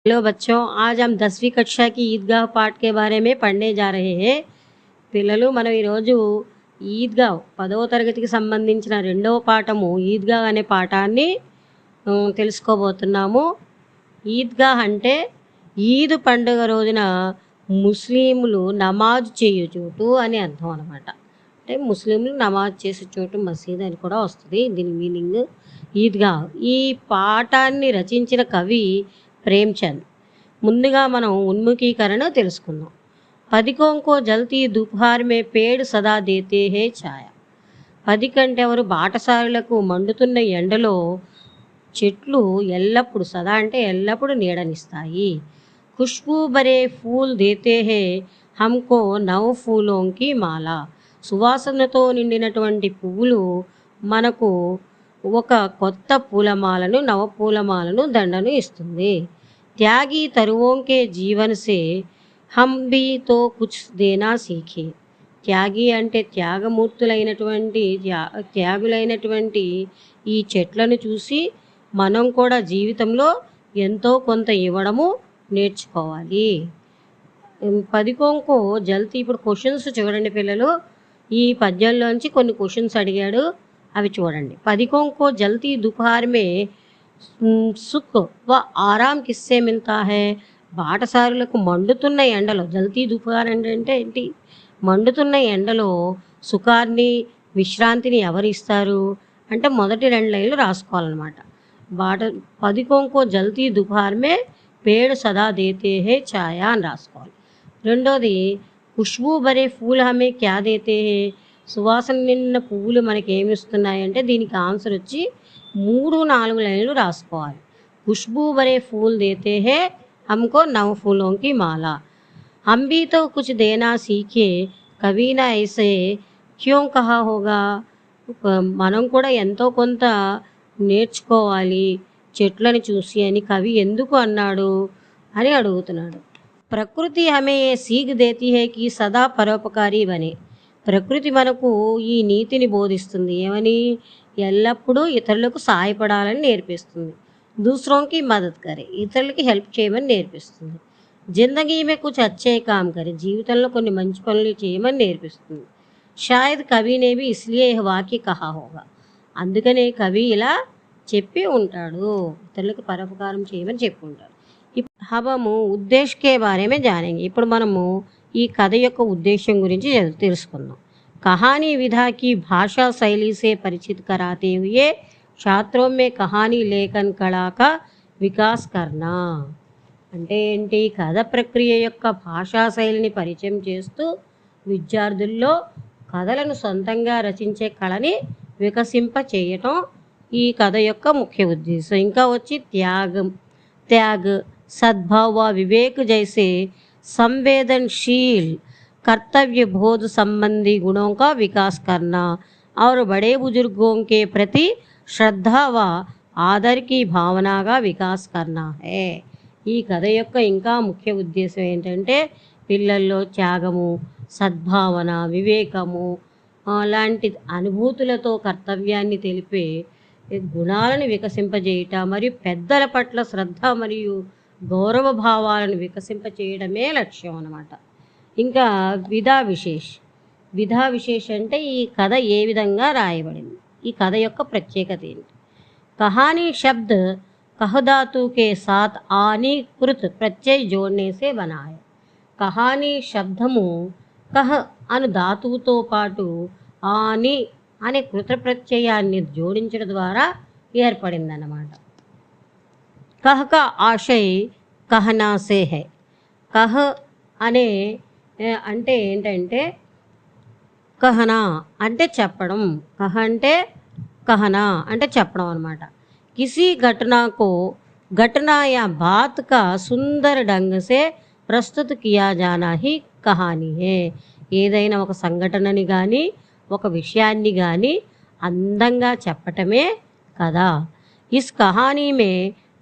Hello बच्चों, आज हम 10वीं कक्षा की ईदगाह पाठ के बारे में पढ़ने जा रहे हैं। పిల్లలు మనం ఈరోజు ఈద్గా 10వ తరగతికి సంబంధించిన రెండవ పాఠము ఈద్గా అనే పాఠాన్ని తెలుసుకోబోతున్నాము. ఈద్గా అంటే ఈద్ పండుగ రోజున ముస్లింలు నమాజ్ చేయు చోటు అని అర్థం అన్నమాట. అంటే ముస్లింలు నమాజ్ చేసే చోటు మసీద్ అని కూడా వస్తుంది దీని మీనింగ్ ఈద్గా. ఈ పాఠాన్ని రచించిన కవి ప్రేమ్చంద్. ముందుగా మనం ఉన్ముఖీకరణ తెలుసుకుందాం. పదికోంకో జల్తీ దుపార్ మే పేడ్ సదా దేతే హే ఛాయ. 10 కంటెవరు బాటసారులకు మండుతున్న ఎండలో చెట్లు ఎల్లప్పుడు సదా అంటే ఎల్లప్పుడు నీడనిస్తాయి. ఖుష్బూ బరే ఫూల్ దేతే హే హమ్కో నవ్ ఫూలోంకి మాల. సువాసనతో నిండినటువంటి పువ్వులు మనకు ఒక కొత్త పూలమాలను నవపూలమాలను దండను ఇస్తుంది. त्यागी तरुओं के जीवन से हम भी तो कुछ देना सीखे. త్యాగి అంటే త్యాగమూర్తులైనటువంటి త్యాగులైనటువంటి ఈ చెట్లను చూసి మనం కూడా జీవితంలో ఎంతో కొంత ఇవ్వడము నేర్చుకోవాలి. 10కోంకో జల్తీ. ఇప్పుడు క్వశ్చన్స్ చూడండి పిల్లలు, ఈ పద్యంలోంచి కొన్ని క్వశ్చన్స్ అడిగాడు, అవి చూడండి. 10కోంకో జల్తీ దుపార్ మే సుఖ్ వ ఆరాం కిస్సే మిల్తా హై. బాటసారులకు మండుతున్న ఎండలో, జల్తీ దుపార్ అంటే ఏంటి, మండుతున్న ఎండలో సుఖాన్ని విశ్రాంతిని ఎవరు ఇస్తారు అంటే మొదటి 2 లైన్లు రాసుకోవాలన్నమాట. 10కోంకో జల్తీ దుపార్ మే పేడ్ సదా దేతే హే ఛాయ అని రాసుకోవాలి. రెండోది ఖుష్బూ బరే ఫూల్ హమే క్యా దేతే హే. సువాసన నిన్న పువ్వులు మనకి ఏమి ఇస్తున్నాయంటే దీనికి ఆన్సర్ వచ్చి 3-4 లైన్లు రాసుకోవాలి. ఖుష్బూ బరే ఫూల్ దేతే హే హమ్కో నవ్ ఫూలోంకి మాల. हम भी तो कुछ देना सीखे कभी ना ऐसे क्यों कहा होगा. మనం కూడా ఎంతో కొంత నేర్చుకోవాలి చెట్లను చూసి అని కవి ఎందుకు అన్నాడు అని అడుగుతున్నాడు. ప్రకృతి హమే ఏ సీఖ్ దేతి హే కి సదా పరోపకారి బనే. ప్రకృతి మనకు ఈ నీతిని బోధిస్తుంది. ఏమని, ఎల్లప్పుడూ ఇతరులకు సహాయపడాలని నేర్పిస్తుంది. దూసరోంకి మదద్ కరే, ఇతరులకి హెల్ప్ చేయమని నేర్పిస్తుంది. జిందగీ మే కుచ్ అచ్చే కామ్ కరే, జీవితంలో కొన్ని మంచి పనులు చేయమని నేర్పిస్తుంది. షాయద్ కవినే భీ ఇస్లియే యహ్ వాక్య కహా హోగా. అందుకనే కవి ఇలా చెప్పి ఉంటాడు, ఇతరులకు పరోపకారం చేయమని చెప్పి ఉంటాడు. హబము ఉద్దేశ్ కే బారే మే జానేంగే. ఇప్పుడు మనము ఈ కథ యొక్క ఉద్దేశం గురించి తెలుసుకుందాం. कहानी विधा की भाषा शैली से परिचित कराते हुए छात्रों में कहानी लेखन कला का विकास करना. అంటే ఏంటి, కథ ప్రక్రియ యొక్క భాషా శైలిని పరిచయం చేస్తూ విద్యార్థుల్లో కథలను సొంతంగా రచించే కళని వికసింప చేయటం ఈ కథ యొక్క ముఖ్య ఉద్దేశం. ఇంకా వచ్చి త్యాగ్ సద్భావ వివేక్ జైసే संवेदनशील कर्तव्य बोध संबंधी गुणों का विकास करना और बड़े बुजुर्गों के प्रति श्रद्धा व आदर की भावना का विकास करना है. ఈ కథ యొక్క ఇంకా ముఖ్య ఉద్దేశం ఏంటంటే పిల్లల్లో త్యాగము, సద్భావన, వివేకము లాంటి అనుభూతులతో కర్తవ్యాన్ని తెలిపే గుణాలను వికసింపజేయట మరియు పెద్దల పట్ల శ్రద్ధ మరియు గౌరవ భావాలను వికసింపచేయడమే లక్ష్యం అన్నమాట. ఇంకా విధా విశేష్ అంటే ఈ కథ ఏ విధంగా రాయబడింది, ఈ కథ యొక్క ప్రత్యేకత ఏంటి. కహానీ శబ్ద కహ धातु के साथ आनी कृत प्रत्यय जोड़ने से बना है. కహానీ శబ్దము కహ అను ధాతువుతో పాటు ఆని అనే కృత ప్రత్యయాన్ని జోడించడం ద్వారా ఏర్పడిందన్నమాట. కహ కా ఆశయ కహనా సే హై. కహ అనే అంటే ఏంటంటే కహనా అంటే చెప్పడం, కహ అంటే కహనా అంటే చెప్పడం అన్నమాట. కిసి घटना या बात का सुंदर ढंग से प्रस्तुत किया जाना ही कहानी है. ఏదైనా ఒక సంఘటనని కానీ ఒక విషయాన్ని కానీ అందంగా చెప్పటమే కదా. ఇస్ కహానీ మే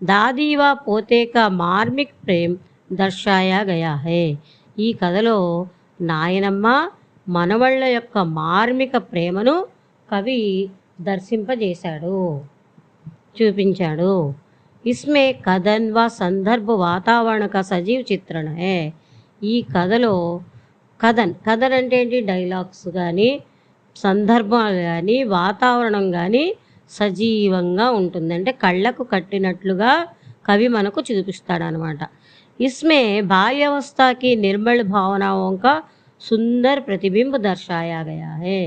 దాదీ వ పోతే కా మార్మిక్ ప్రేమ్ దర్శాయా గయా హై. ఈ కథలో నాయనమ్మ మనవళ్ళ యొక్క మార్మిక ప్రేమను కవి దర్శింపజేశాడు, చూపించాడు. इसमें कथन व संदर्भ वातावरण का सजीव चित्रण है। ఈ కథలో కథన్ అంటే ఏంటి, డైలాగ్స్ కానీ సందర్భాలు కానీ వాతావరణం కానీ సజీవంగా ఉంటుంది, అంటే కళ్ళకు కట్టినట్లుగా కవి మనకు చూపిస్తాడనమాట. इसमें बाल्यावस्था की निर्मल भावनाओं का సుందర్ ప్రతిబింబ దర్శాయా గయా హే.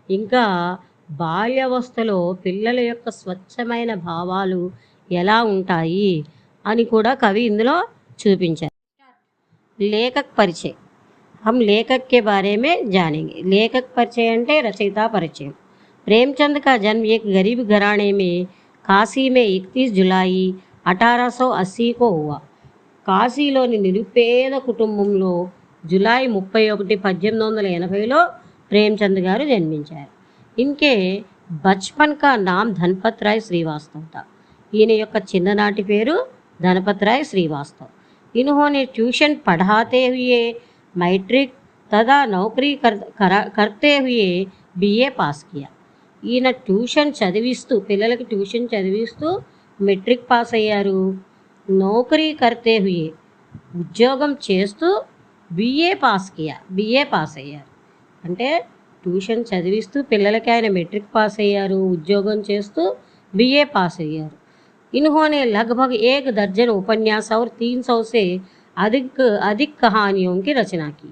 ఇంకా బాల్యావస్థలో పిల్లల యొక్క స్వచ్ఛమైన భావాలు ఎలా ఉంటాయి అని కూడా కవి ఇందులో చూపించారు. लेखक परिचय, हम लेखक के बारे में जानेंगे. लेखक परिचय అంటే రచయిత పరిచయం. प्रेमचंद का जन्म एक गरीब घराने में काशी में 31 जुलाई 1880 को हुआ. కాశీలోని నిరుపేద కుటుంబంలో జులై 31, 1880లో ప్రేమ్చంద్ గారు జన్మించారు. ఇన్కే బచ్పన్ కా నామ్ ధన్పత్ రాయ్ శ్రీవాస్తవ్ తా. ఈయన యొక్క చిన్ననాటి పేరు ధనపత్ రాయ్ శ్రీవాస్తవ్. इन्होंने ट्यूशन पढ़ाते हुए मैट्रिक तथा नौकरी करते हुए बीए पास किया. ఈయన ట్యూషన్ చదివిస్తూ, పిల్లలకి ట్యూషన్ చదివిస్తూ మెట్రిక్ పాస్ అయ్యారు. నౌకరీ కర్తే హుయే, ఉద్యోగం చేస్తూ బిఏ పాస్ అయ్యారు. అంటే ట్యూషన్ చదివిస్తూ పిల్లలకి ఆయన మెట్రిక్ పాస్ అయ్యారు, ఉద్యోగం చేస్తూ బిఏ పాస్ అయ్యారు. इन्होंने लगभग 1 दर्जन उपन्यास और 300 से अधिक कहानियों की रचना की.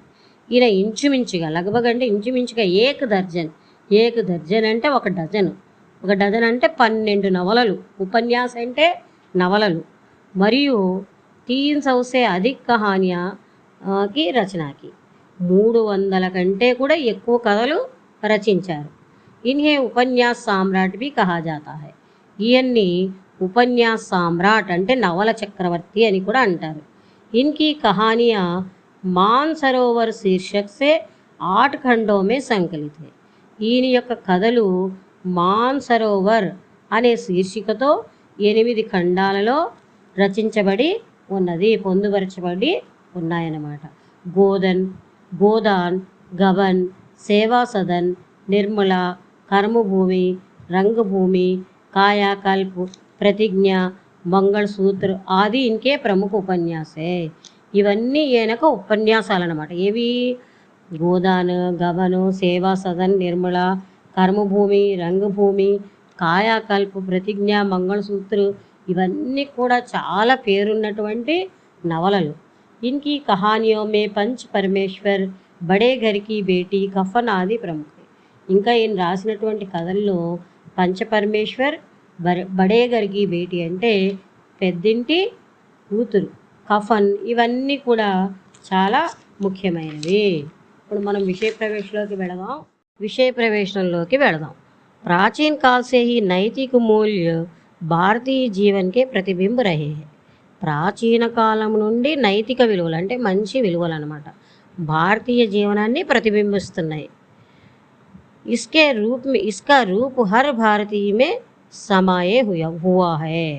ఈయన ఇంచుమించుగా, లగ్భగ్ అంటే ఇంచుమించుగా 1 దర్జన్, 1 దర్జన్ అంటే 1 డజను, 1 డజన్ అంటే 12 నవలలు, ఉపన్యాస అంటే నవలలు, మరియు 300 से अधिक कहानियाँ की రచనకి 300 కంటే కూడా ఎక్కువ కథలు రచించారు. इन्हें उपन्यास सम्राट भी कहा जाता है. ఈయన్ని ఉపన్యాస్ సామ్రాట్ అంటే నవల చక్రవర్తి అని కూడా అంటారు. ఇన్కి కహానియా మాన్ సరోవర్ శీర్షక్ సే 8 ఖండో మే సంకలిత్ హై. ఈయన యొక్క కథలు మాన్ సరోవర్ అనే శీర్షికతో 8 ఖండాలలో రచించబడి ఉన్నది, పొందుపరచబడి ఉన్నాయన్నమాట. గోదాన్, గబన్, సేవా సదన్, నిర్మల, కర్మభూమి, రంగభూమి, कायाकल्प, प्रतिज्ञा, మంగళసూత్ర ఆది ఇన్కే ప్రముఖ ఉపన్యాసే. ఇవన్నీ ఈయనకు ఉపన్యాసాలు అన్నమాట. ఏవి? గోదాన్, గబను, సేవా సదన్, నిర్మల, కర్మభూమి, రంగభూమి, కాయాకల్ప, ప్రతిజ్ఞ, మంగళసూత్ర, ఇవన్నీ కూడా చాలా పేరున్నటువంటి నవలలు. ఇన్కి కహానియో మే పంచ్ పరమేశ్వర్, బడే ఘర్ కి బేటీ, కఫన్ ఆది ప్రముఖ. ఇంకా ఈయన రాసినటువంటి కథల్లో పంచపరమేశ్వర్, బడే ఘర్కి బేటీ అంటే పెద్దింటి కూతురు, కఫన్, ఇవన్నీ కూడా చాలా ముఖ్యమైనవి. ఇప్పుడు మనం విషయ ప్రవేశంలోకి వెళదాం. ప్రాచీన కాल से ही नैतिक मूल्य భారతీయ జీవన్ కే ప్రతిబింబ రహే హై. ప్రాచీన కాలం నుండి నైతిక విలువలు అంటే మంచి విలువలు అన్నమాట భారతీయ జీవనాన్ని ప్రతిబింబిస్తున్నాయి. इसका रूप हर भारतीय में समाये हुआ है.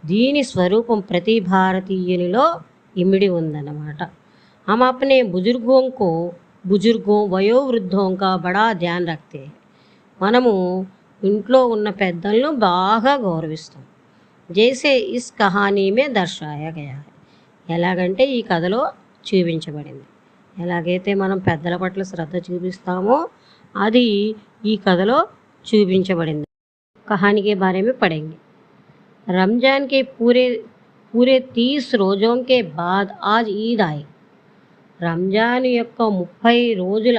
దీని స్వరూపం ప్రతి భారతీయునిలో ఇమిడి ఉందన్నమాట. हम अपने बुजुर्गों वयोवृद्धों का बड़ा ध्यान रखते हैं. మనము ఇంట్లో ఉన్న పెద్దలను బాగా గౌరవిస్తాం. జైసే ఇస్ కహానీ మే దర్శాయా గయా హై. ఎలాగంటే ఈ కథలో చూపించబడింది. ఎలాగైతే మనం పెద్దల పట్ల శ్రద్ధ చూపిస్తామో అది ఈ కథలో చూపించబడింది. कहानी के बारे में पढ़ेंगे. रमज़ान के पूरे 30 रोज़ों के बाद आज ईद आई. రంజాన్ యొక్క 30 రోజుల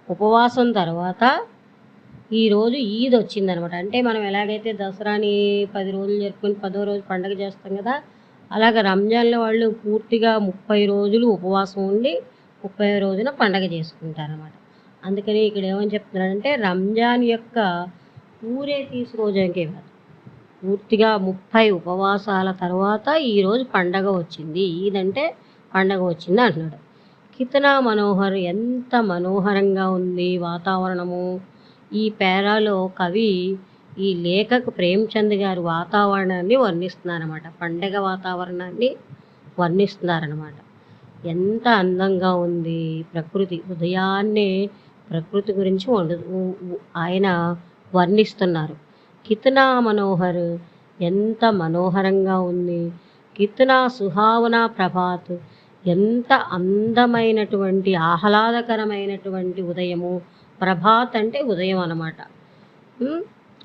ఉపవాసం తర్వాత ఈరోజు ఈద్ వచ్చిందనమాట. అంటే మనం ఎలాగైతే దసరాని 10 రోజులు జరుపుకొని 10వ రోజు పండుగ చేస్తాం కదా, అలాగే రంజాన్లో వాళ్ళు పూర్తిగా 30 రోజులు ఉపవాసం ఉండి 30వ రోజున పండుగ చేసుకుంటారన్నమాట. అందుకని ఇక్కడ ఏమని చెప్తున్నారంటే రంజాన్ యొక్క పూరే 30 రోజులకే కాదు, పూర్తిగా 30 ఉపవాసాల తర్వాత ఈరోజు పండగ వచ్చింది, ఈద్ అంటే పండగ వచ్చింది అంటున్నాడు. కితనా మనోహర్, ఎంత మనోహరంగా ఉంది వాతావరణము. ఈ పేరాలో కవి ఈ లేఖకు ప్రేమ్చంద్ గారు వాతావరణాన్ని వర్ణిస్తున్నారన్నమాట, పండగ వాతావరణాన్ని వర్ణిస్తున్నారన్నమాట. ఎంత అందంగా ఉంది ప్రకృతి. ఉదయాన్నే ప్రకృతి గురించి ఆయన వర్ణిస్తున్నారు. కితనా మనోహర్, ఎంత మనోహరంగా ఉంది. కిత్నా సుహావనా ప్రభాత్, ఎంత అందమైనటువంటి ఆహ్లాదకరమైనటువంటి ఉదయము. ప్రభాత్ అంటే ఉదయం అన్నమాట.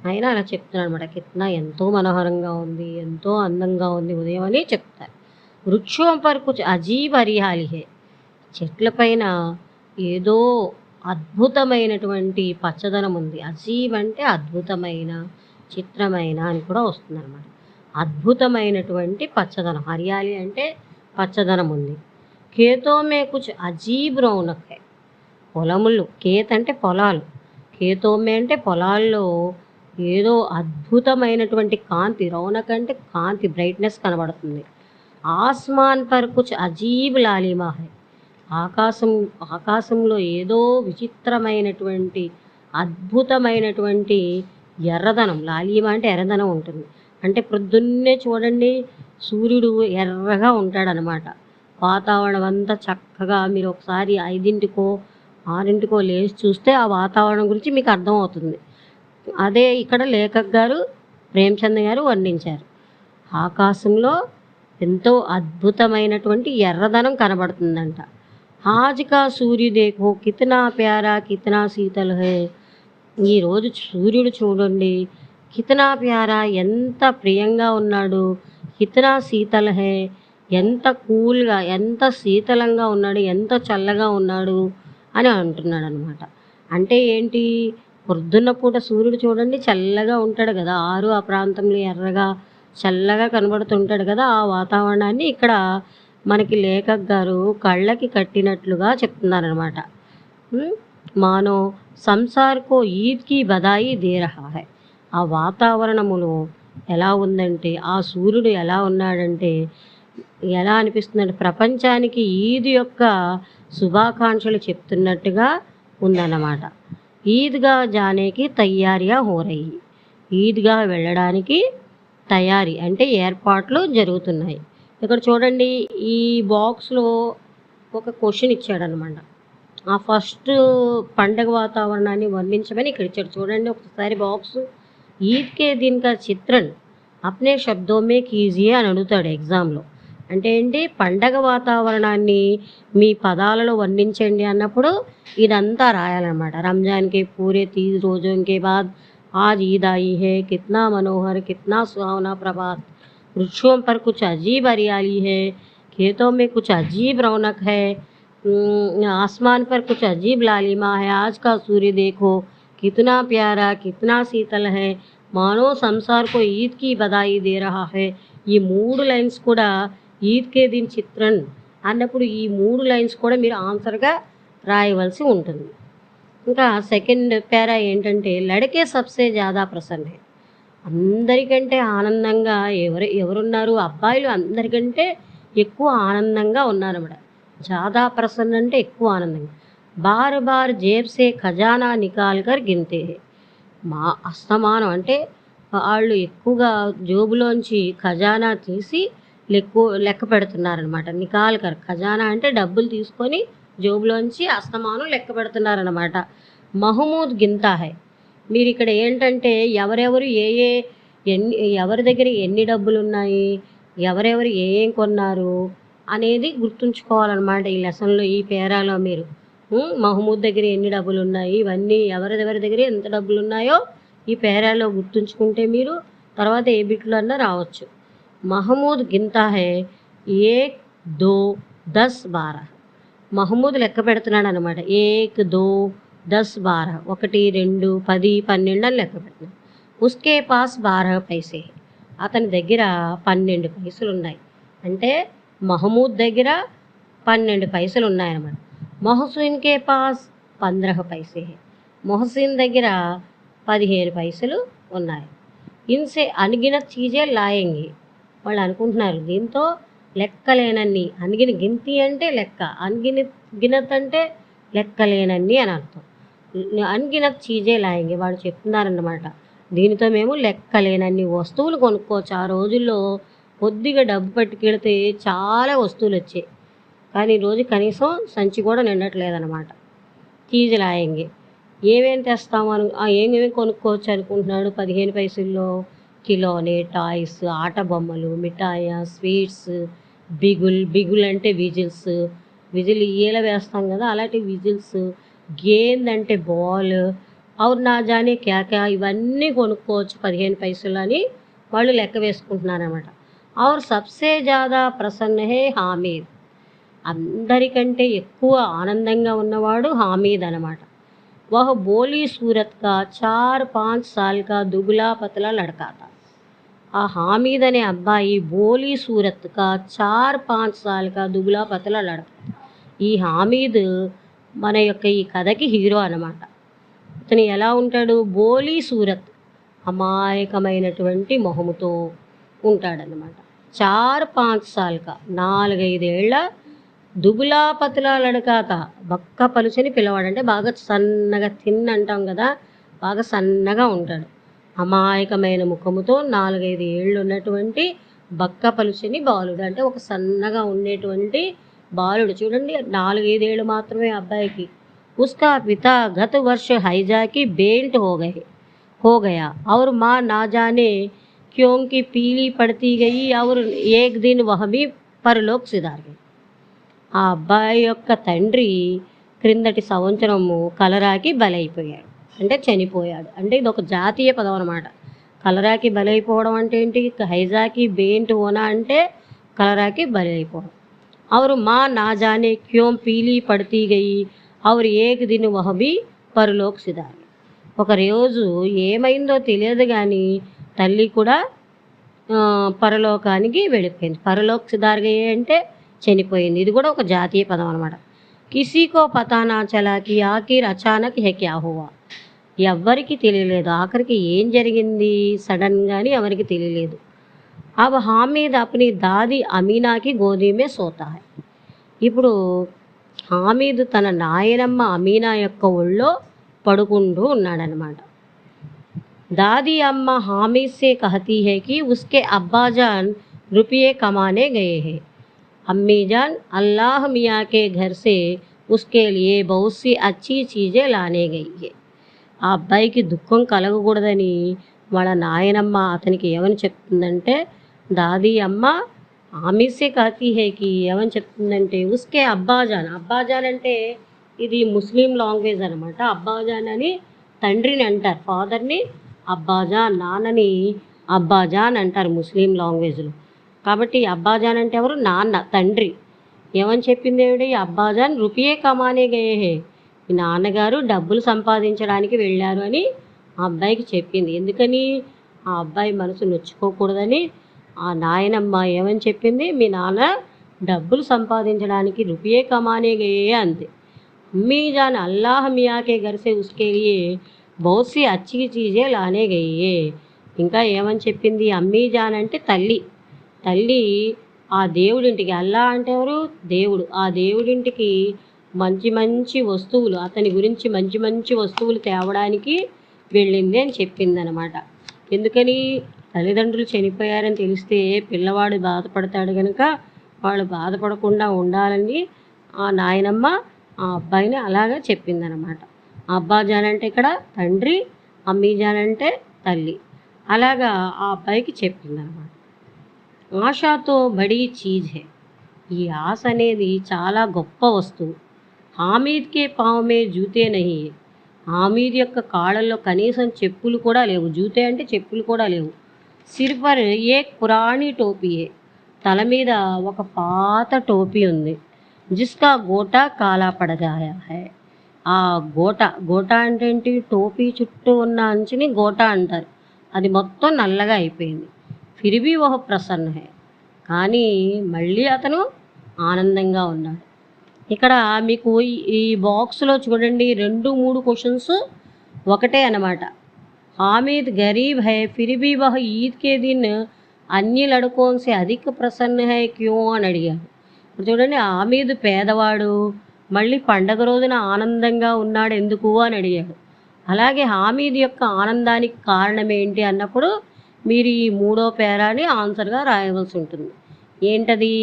అయినా అలా చెప్తున్నాడు అనమాట. కిత్నా ఎంతో మనోహరంగా ఉంది, ఎంతో అందంగా ఉంది ఉదయం అని చెప్తారు. వృక్షం పర్ కుచ్ అజీబ్ హరియాలి హే, చెట్ల పైన ఏదో అద్భుతమైనటువంటి పచ్చదనం ఉంది. అజీబ్ అంటే అద్భుతమైన, చిత్రమైన అని కూడా వస్తుందన్నమాట. అద్భుతమైనటువంటి పచ్చదనం, హరియాలి అంటే పచ్చదనం ఉంది. ఖేతో మే కుచ్ అజీబ్ రౌనక్ హై, పొలములు, ఖేత్ అంటే పొలాలు, ఖేతో మే అంటే పొలాల్లో ఏదో అద్భుతమైనటువంటి కాంతి, రౌనక్ అంటే కాంతి, బ్రైట్నెస్ కనబడుతుంది. ఆస్మాన్ పర్ కుచ్ అజీబ్ లాలిమా హై, ఆకాశంలో ఏదో విచిత్రమైనటువంటి అద్భుతమైనటువంటి ఎర్రదనం, లాలిమా అంటే ఎర్రదనం ఉంటుంది. అంటే ప్రొద్దున్నే చూడండి సూర్యుడు ఎర్రగా ఉంటాడనమాట. వాతావరణం అంతా చక్కగా మీరు ఒకసారి 5కో 6కో లేచి చూస్తే ఆ వాతావరణం గురించి మీకు అర్థమవుతుంది. అదే ఇక్కడ లేఖక్ గారు, ప్రేమచంద్ గారు వర్ణించారు. ఆకాశంలో ఎంతో అద్భుతమైనటువంటి ఎర్రదనం కనబడుతుందంట. आज का सूर्य देखो कितना प्यारा कितना शीतल है, ఈరోజు సూర్యుడు చూడండి కితనా ప్యారా, ఎంత ప్రియంగా ఉన్నాడు, కితనా శీతల్ హే, ఎంత కూల్గా, ఎంత శీతలంగా ఉన్నాడు, ఎంత చల్లగా ఉన్నాడు అని అంటున్నాడు అనమాట. అంటే ఏంటి, పొద్దున్న పూట సూర్యుడు చూడండి చల్లగా ఉంటాడు కదా, ఆ ప్రాంతంలో ఎర్రగా చల్లగా కనబడుతుంటాడు కదా, ఆ వాతావరణాన్ని ఇక్కడ మనకి లేఖక్ గారు కళ్ళకి కట్టినట్లుగా చెప్తున్నారనమాట. మానో సంసార్కో ఈద్కి బదాయి దే రహా హై, ఆ వాతావరణములో ఎలా ఉందంటే, ఆ సూర్యుడు ఎలా ఉన్నాడంటే ఎలా అనిపిస్తుందంటే ప్రపంచానికి ఈద్ యొక్క శుభాకాంక్షలు చెప్తున్నట్టుగా ఉందన్నమాట. ఈద్గా జానేకి తయారియా హోరయి, ఈద్గా వెళ్ళడానికి తయారీ అంటే ఏర్పాట్లు జరుగుతున్నాయి. ఇక్కడ చూడండి ఈ బాక్స్లో ఒక క్వశ్చన్ ఇచ్చాడనమాట. ఆ ఫస్ట్ పండగ వాతావరణాన్ని వర్ణించమని ఇక్కడ ఇచ్చాడు. చూడండి ఒకసారి బాక్స్. ఈద్ కే దిన్ కా చిత్రన్ అప్నే శబ్దో మే కీజియే అని అడుగుతాడు ఎగ్జామ్లో. అంటే ఏంటి, పండగ వాతావరణాన్ని మీ పదాలలో వర్ణించండి అన్నప్పుడు ఇదంతా రాయాలన్నమాట. రంజాన్ కే పూరే 30 రోజోं के बाद आज ईद आई है, कितना मनोहर कितना सुहावना प्रभात, वृक्षों पर कुछ अजीब हरियाली है, खेतों में कुछ अजीब रौनक है, आसमान पर कुछ अजीब लालिमा है, आज का सूर्य देखो कितना प्यारा कितना शीतल है, मानो संसार को ईद की बधाई दे रहा है. ఈ 3 లైన్స్ కూడా ఈద్ కే దిన్ చిత్రన్ అన్నప్పుడు ఈ 3 లైన్స్ కూడా మీరు ఆన్సర్గా రాయవలసి ఉంటుంది. ఇంకా సెకండ్ పేరా ఏంటంటే లడకే సబ్సే జ్యాదా ప్రసన్న హై, అందరికంటే ఆనందంగా ఎవరున్నారు, అబ్బాయిలు అందరికంటే ఎక్కువ ఆనందంగా ఉన్నారన్నమాట. జ్యాదా ప్రసన్న అంటే ఎక్కువ ఆనందంగా. బార్ బార్ జేబ్ సే ఖజానా నికాల్ కర్ గిన్తే హై, మా అస్తమానం అంటే వాళ్ళు ఎక్కువగా జోబులోంచి ఖజానా తీసి లెక్క పెడుతున్నారనమాట. నికాల్ కర్, ఖజానా అంటే డబ్బులు తీసుకొని జోబులోంచి అస్తమానం లెక్క పెడుతున్నారనమాట. మహమూద్ గింతా హై, మీరు ఇక్కడ ఏంటంటే ఎవరెవరు ఎవరి దగ్గర ఎన్ని డబ్బులు ఉన్నాయి, ఎవరెవరు ఏం కొన్నారు అనేది గుర్తుంచుకోవాలన్నమాట ఈ లెసన్లో, ఈ పేరాలో మీరు. మహమూద్ దగ్గర ఎన్ని డబ్బులు ఉన్నాయి, ఇవన్నీ ఎవరెవరి దగ్గర ఎంత డబ్బులు ఉన్నాయో ఈ పేరాలో గుర్తుంచుకుంటే మీరు తర్వాత ఏ బిట్లో అన్నా రావచ్చు. మహమూద్ గింతా హై 1 2 10 12, మహమూద్ లెక్క పెడుతున్నాడు అనమాట. 1 2 10 12, 1 2 10 12 అని లెక్క పెడుతున్నాడు. ఉస్కే పాస్ 12 పైసే, అతని దగ్గర 12 పైసలు ఉన్నాయి. అంటే మహమూద్ దగ్గర 12 పైసలు ఉన్నాయన్నమాట. మొహసిన్ కే పాస్ 15 పైసే, మొహసిన్ దగ్గర 15 పైసలు ఉన్నాయి. ఇన్సే అన్గినత్ చీజే లాయంగి, వాళ్ళు అనుకుంటున్నారు దీంతో లెక్కలేనన్ని, గినతి అంటే లెక్క, గినత్ అంటే లెక్కలేనన్ని అని అర్థం. అన్గినత్ చీజే లాయంగి, వాళ్ళు చెప్తున్నారన్నమాట దీనితో మేము లెక్కలేనన్ని వస్తువులు కొనుక్కోవచ్చు. ఆ రోజుల్లో కొద్దిగా డబ్బు పట్టుకెడితే చాలా వస్తువులు వచ్చాయి, కానీ ఈరోజు కనీసం సంచి కూడా నిండట్లేదన్నమాట. చీజ్ లాయంగి, ఏమేమి తెస్తాము ఏమేమి కొనుక్కోవచ్చు అనుకుంటున్నాడు 15 పైసల్లో. ఖిలోనే, టాయ్స్, ఆట బొమ్మలు, మిఠాయ, స్వీట్స్, బిగుల్ బిగుల్ అంటే విజిల్స్, విజిల్ ఈల వేస్తాం కదా అలాంటి విజిల్స్, గేంద్ అంటే బాల్, ఔర్ నా జానే క్యా క్యా ఇవన్నీ కొనుక్కోవచ్చు 15 పైసలు అని వాళ్ళు లెక్క వేసుకుంటున్నారన్నమాట. ఔర్ సబ్సే జ్యాదా ప్రసన్న హే హామీద్, అందరికంటే ఎక్కువ ఆనందంగా ఉన్నవాడు హామీద్ అనమాట. వహ్ బోలీ సూరత్ కా 4-5 సాల్ కా దుబలా పతలా లడకా థా. ఆ హామీద్ అనే అబ్బాయి బోలీ సూరత్ కా 4-5 సాల్ కా దుబలా పతలా లడకా. ఈ హామీద్ మన యొక్క ఈ కథకి హీరో అనమాట. అతను ఎలా ఉంటాడు? బోలీ సూరత్, అమాయకమైనటువంటి మొహముతో ఉంటాడనమాట. 4-5 సాల్ కా 4-5 ఏళ్ల, దుబులా పతలా లడకాత బక్క పలుచని పిల్లవాడు, అంటే బాగా సన్నగా తిన్ అంటాం కదా, బాగా సన్నగా ఉంటాడు. అమాయకమైన ముఖముతో 4-5 ఏళ్ళు ఉన్నటువంటి బక్క పలుచని బాలుడు, అంటే ఒక సన్నగా ఉండేటువంటి బాలుడు. చూడండి 4-5 ఏళ్ళు మాత్రమే అబ్బాయికి. ఉస్కా పితా గత వర్ష హైజాకి బేల్ట్ हो गया और माँ ना जाने क्योंकि पीली पड़ती गई और एक दिन वह भी परलोक सिधार गई. ఆ అబ్బాయి యొక్క తండ్రి క్రిందటి సంవత్సరము కలరాకి బలైపోయాడు, అంటే చనిపోయాడు. అంటే ఇది ఒక జాతీయ పదం అనమాట. కలరాకి బలైపోవడం అంటే ఏంటి? హైజాకి బేంట్ ఓనా అంటే కలరాకి బలైపోవడం. और माँ ना जाने क्यों पीली पड़ती गई और एक दिन वह भी परलोक सिधार गई. ఒక రోజు ఏమైందో తెలియదు కానీ తల్లి కూడా పరలోకానికి వెళ్ళిపోయింది. పరలోక్ సిధార్గయ్యే అంటే చనిపోయింది. ఇది కూడా ఒక జాతీయ పదం అనమాట. కిసీకో పతానా చలాకి ఆఖిర్ అచానక్ హే క్యా హువా, ఎవ్వరికి తెలియలేదు ఆఖరికి ఏం జరిగింది, సడన్గాని ఎవరికి తెలియలేదు. అబ్ హామీద్ అప్ని దాది అమీనాకి గోదీమే సోతా హై. ఇప్పుడు హామీద్ తన నాయనమ్మ అమీనా యొక్క ఒళ్ళో పడుకుంటూ ఉన్నాడనమాట. दादी अम्मा हामिद से कहती है कि उसके अब्बा जान रुपये कमाने गए हैं. अम्मी जान अल्लाह मियाँ के घर से उसके लिए बहुत सी अच्छी चीज़ें लाने गई है. ఆ అబ్బాయికి దుఃఖం కలగకూడదని వాళ్ళ నాయనమ్మ అతనికి ఏమని చెప్తుందంటే, దాది అమ్మ ఆమిసే కహతీ హేకి ఏమని చెప్తుందంటే, ఉస్కే అబ్బాజాన్, అబ్బాజాన్ అంటే ఇది ముస్లిం లాంగ్వేజ్ అనమాట. అబ్బాజాన్ అని తండ్రిని అంటారు, ఫాదర్ని అబ్బాజాన్, నాన్నని అబ్బాజాన్ అంటారు ముస్లిం లాంగ్వేజ్లో. కాబట్టి అబ్బాజాన్ అంటే ఎవరు? నాన్న, తండ్రి. ఏమని చెప్పింది ఏమిటి? అబ్బాజాన్ రూపాయే కమానే గయే హే, మీ నాన్నగారు డబ్బులు సంపాదించడానికి వెళ్ళారు అని ఆ అబ్బాయికి చెప్పింది. ఎందుకని? ఆ అబ్బాయి మనసు నొచ్చుకోకూడదని ఆ నాయనమ్మ ఏమని చెప్పింది? మీ నాన్న డబ్బులు సంపాదించడానికి రూపాయే కమానే గయే అంతే. అమ్మీ జాన్ అల్లాహ్ మియా కే ఘర్ సే ఉస్కే లియే బహుత్ సి అచ్చి చీజే లానే గయే. ఇంకా ఏమని చెప్పింది? అమ్మీ జాన్ అంటే తల్లి, తల్లి ఆ దేవుడింటికి, అల్లా అంటే ఎవరు? దేవుడు, ఆ దేవుడింటికి మంచి మంచి వస్తువులు, అతని గురించి మంచి మంచి వస్తువులు తేవడానికి వెళ్ళింది అని చెప్పిందనమాట. ఎందుకని? తల్లిదండ్రులు చనిపోయారని తెలిస్తే పిల్లవాడు బాధపడతాడు కనుక వాళ్ళు బాధపడకుండా ఉండాలని ఆ నాయనమ్మ ఆ అబ్బాయిని అలాగా చెప్పిందనమాట. అబ్బాజాన్ అంటే ఇక్కడ తండ్రి, అమ్మీజాన్ అంటే తల్లి. అలాగా ఆ అబ్బాయికి చెప్పిందనమాట. ఆశతో బడీ చీజ్ హే, ఈ ఆశ అనేది చాలా గొప్ప వస్తువు. హామీద్ కే పావ్ మే జూతే నహీ, హామీద్ యొక్క కాళ్ళల్లో కనీసం చెప్పులు కూడా లేవు. జూతే అంటే చెప్పులు కూడా లేవు. సిర్ పర్ ఏక్ పురాణి టోపీ హే, తల మీద ఒక పాత టోపీ ఉంది. జిస్కా గోటా కాలా పడ గాయా హై, ఆ గోటా అంటే ఏంటి? టోపీ చుట్టూ ఉన్న అంచుని గోటా అంటారు, అది మొత్తం నల్లగా అయిపోయింది. ఫిర్బీ వహ ప్రసన్న హై, కానీ మళ్ళీ అతను ఆనందంగా ఉన్నాడు. ఇక్కడ మీకు ఈ బాక్స్లో చూడండి 2-3 క్వశ్చన్స్ ఒకటే అన్నమాట. हामिद गरीब है फिर भी वह ईद के दिन अन्य लड़कों से अधिक प्रसन्न है क्यों అని అడిగాడు. ఇప్పుడు చూడండి, హామీద్ పేదవాడు, మళ్ళీ పండగ రోజున ఆనందంగా ఉన్నాడు ఎందుకు అని అడిగాడు. అలాగే హామీద్ యొక్క ఆనందానికి కారణం ఏంటి అన్నప్పుడు మీరు ఈ 3వ పేరాని ఆన్సర్గా రాయవలసి ఉంటుంది. ఏంటది?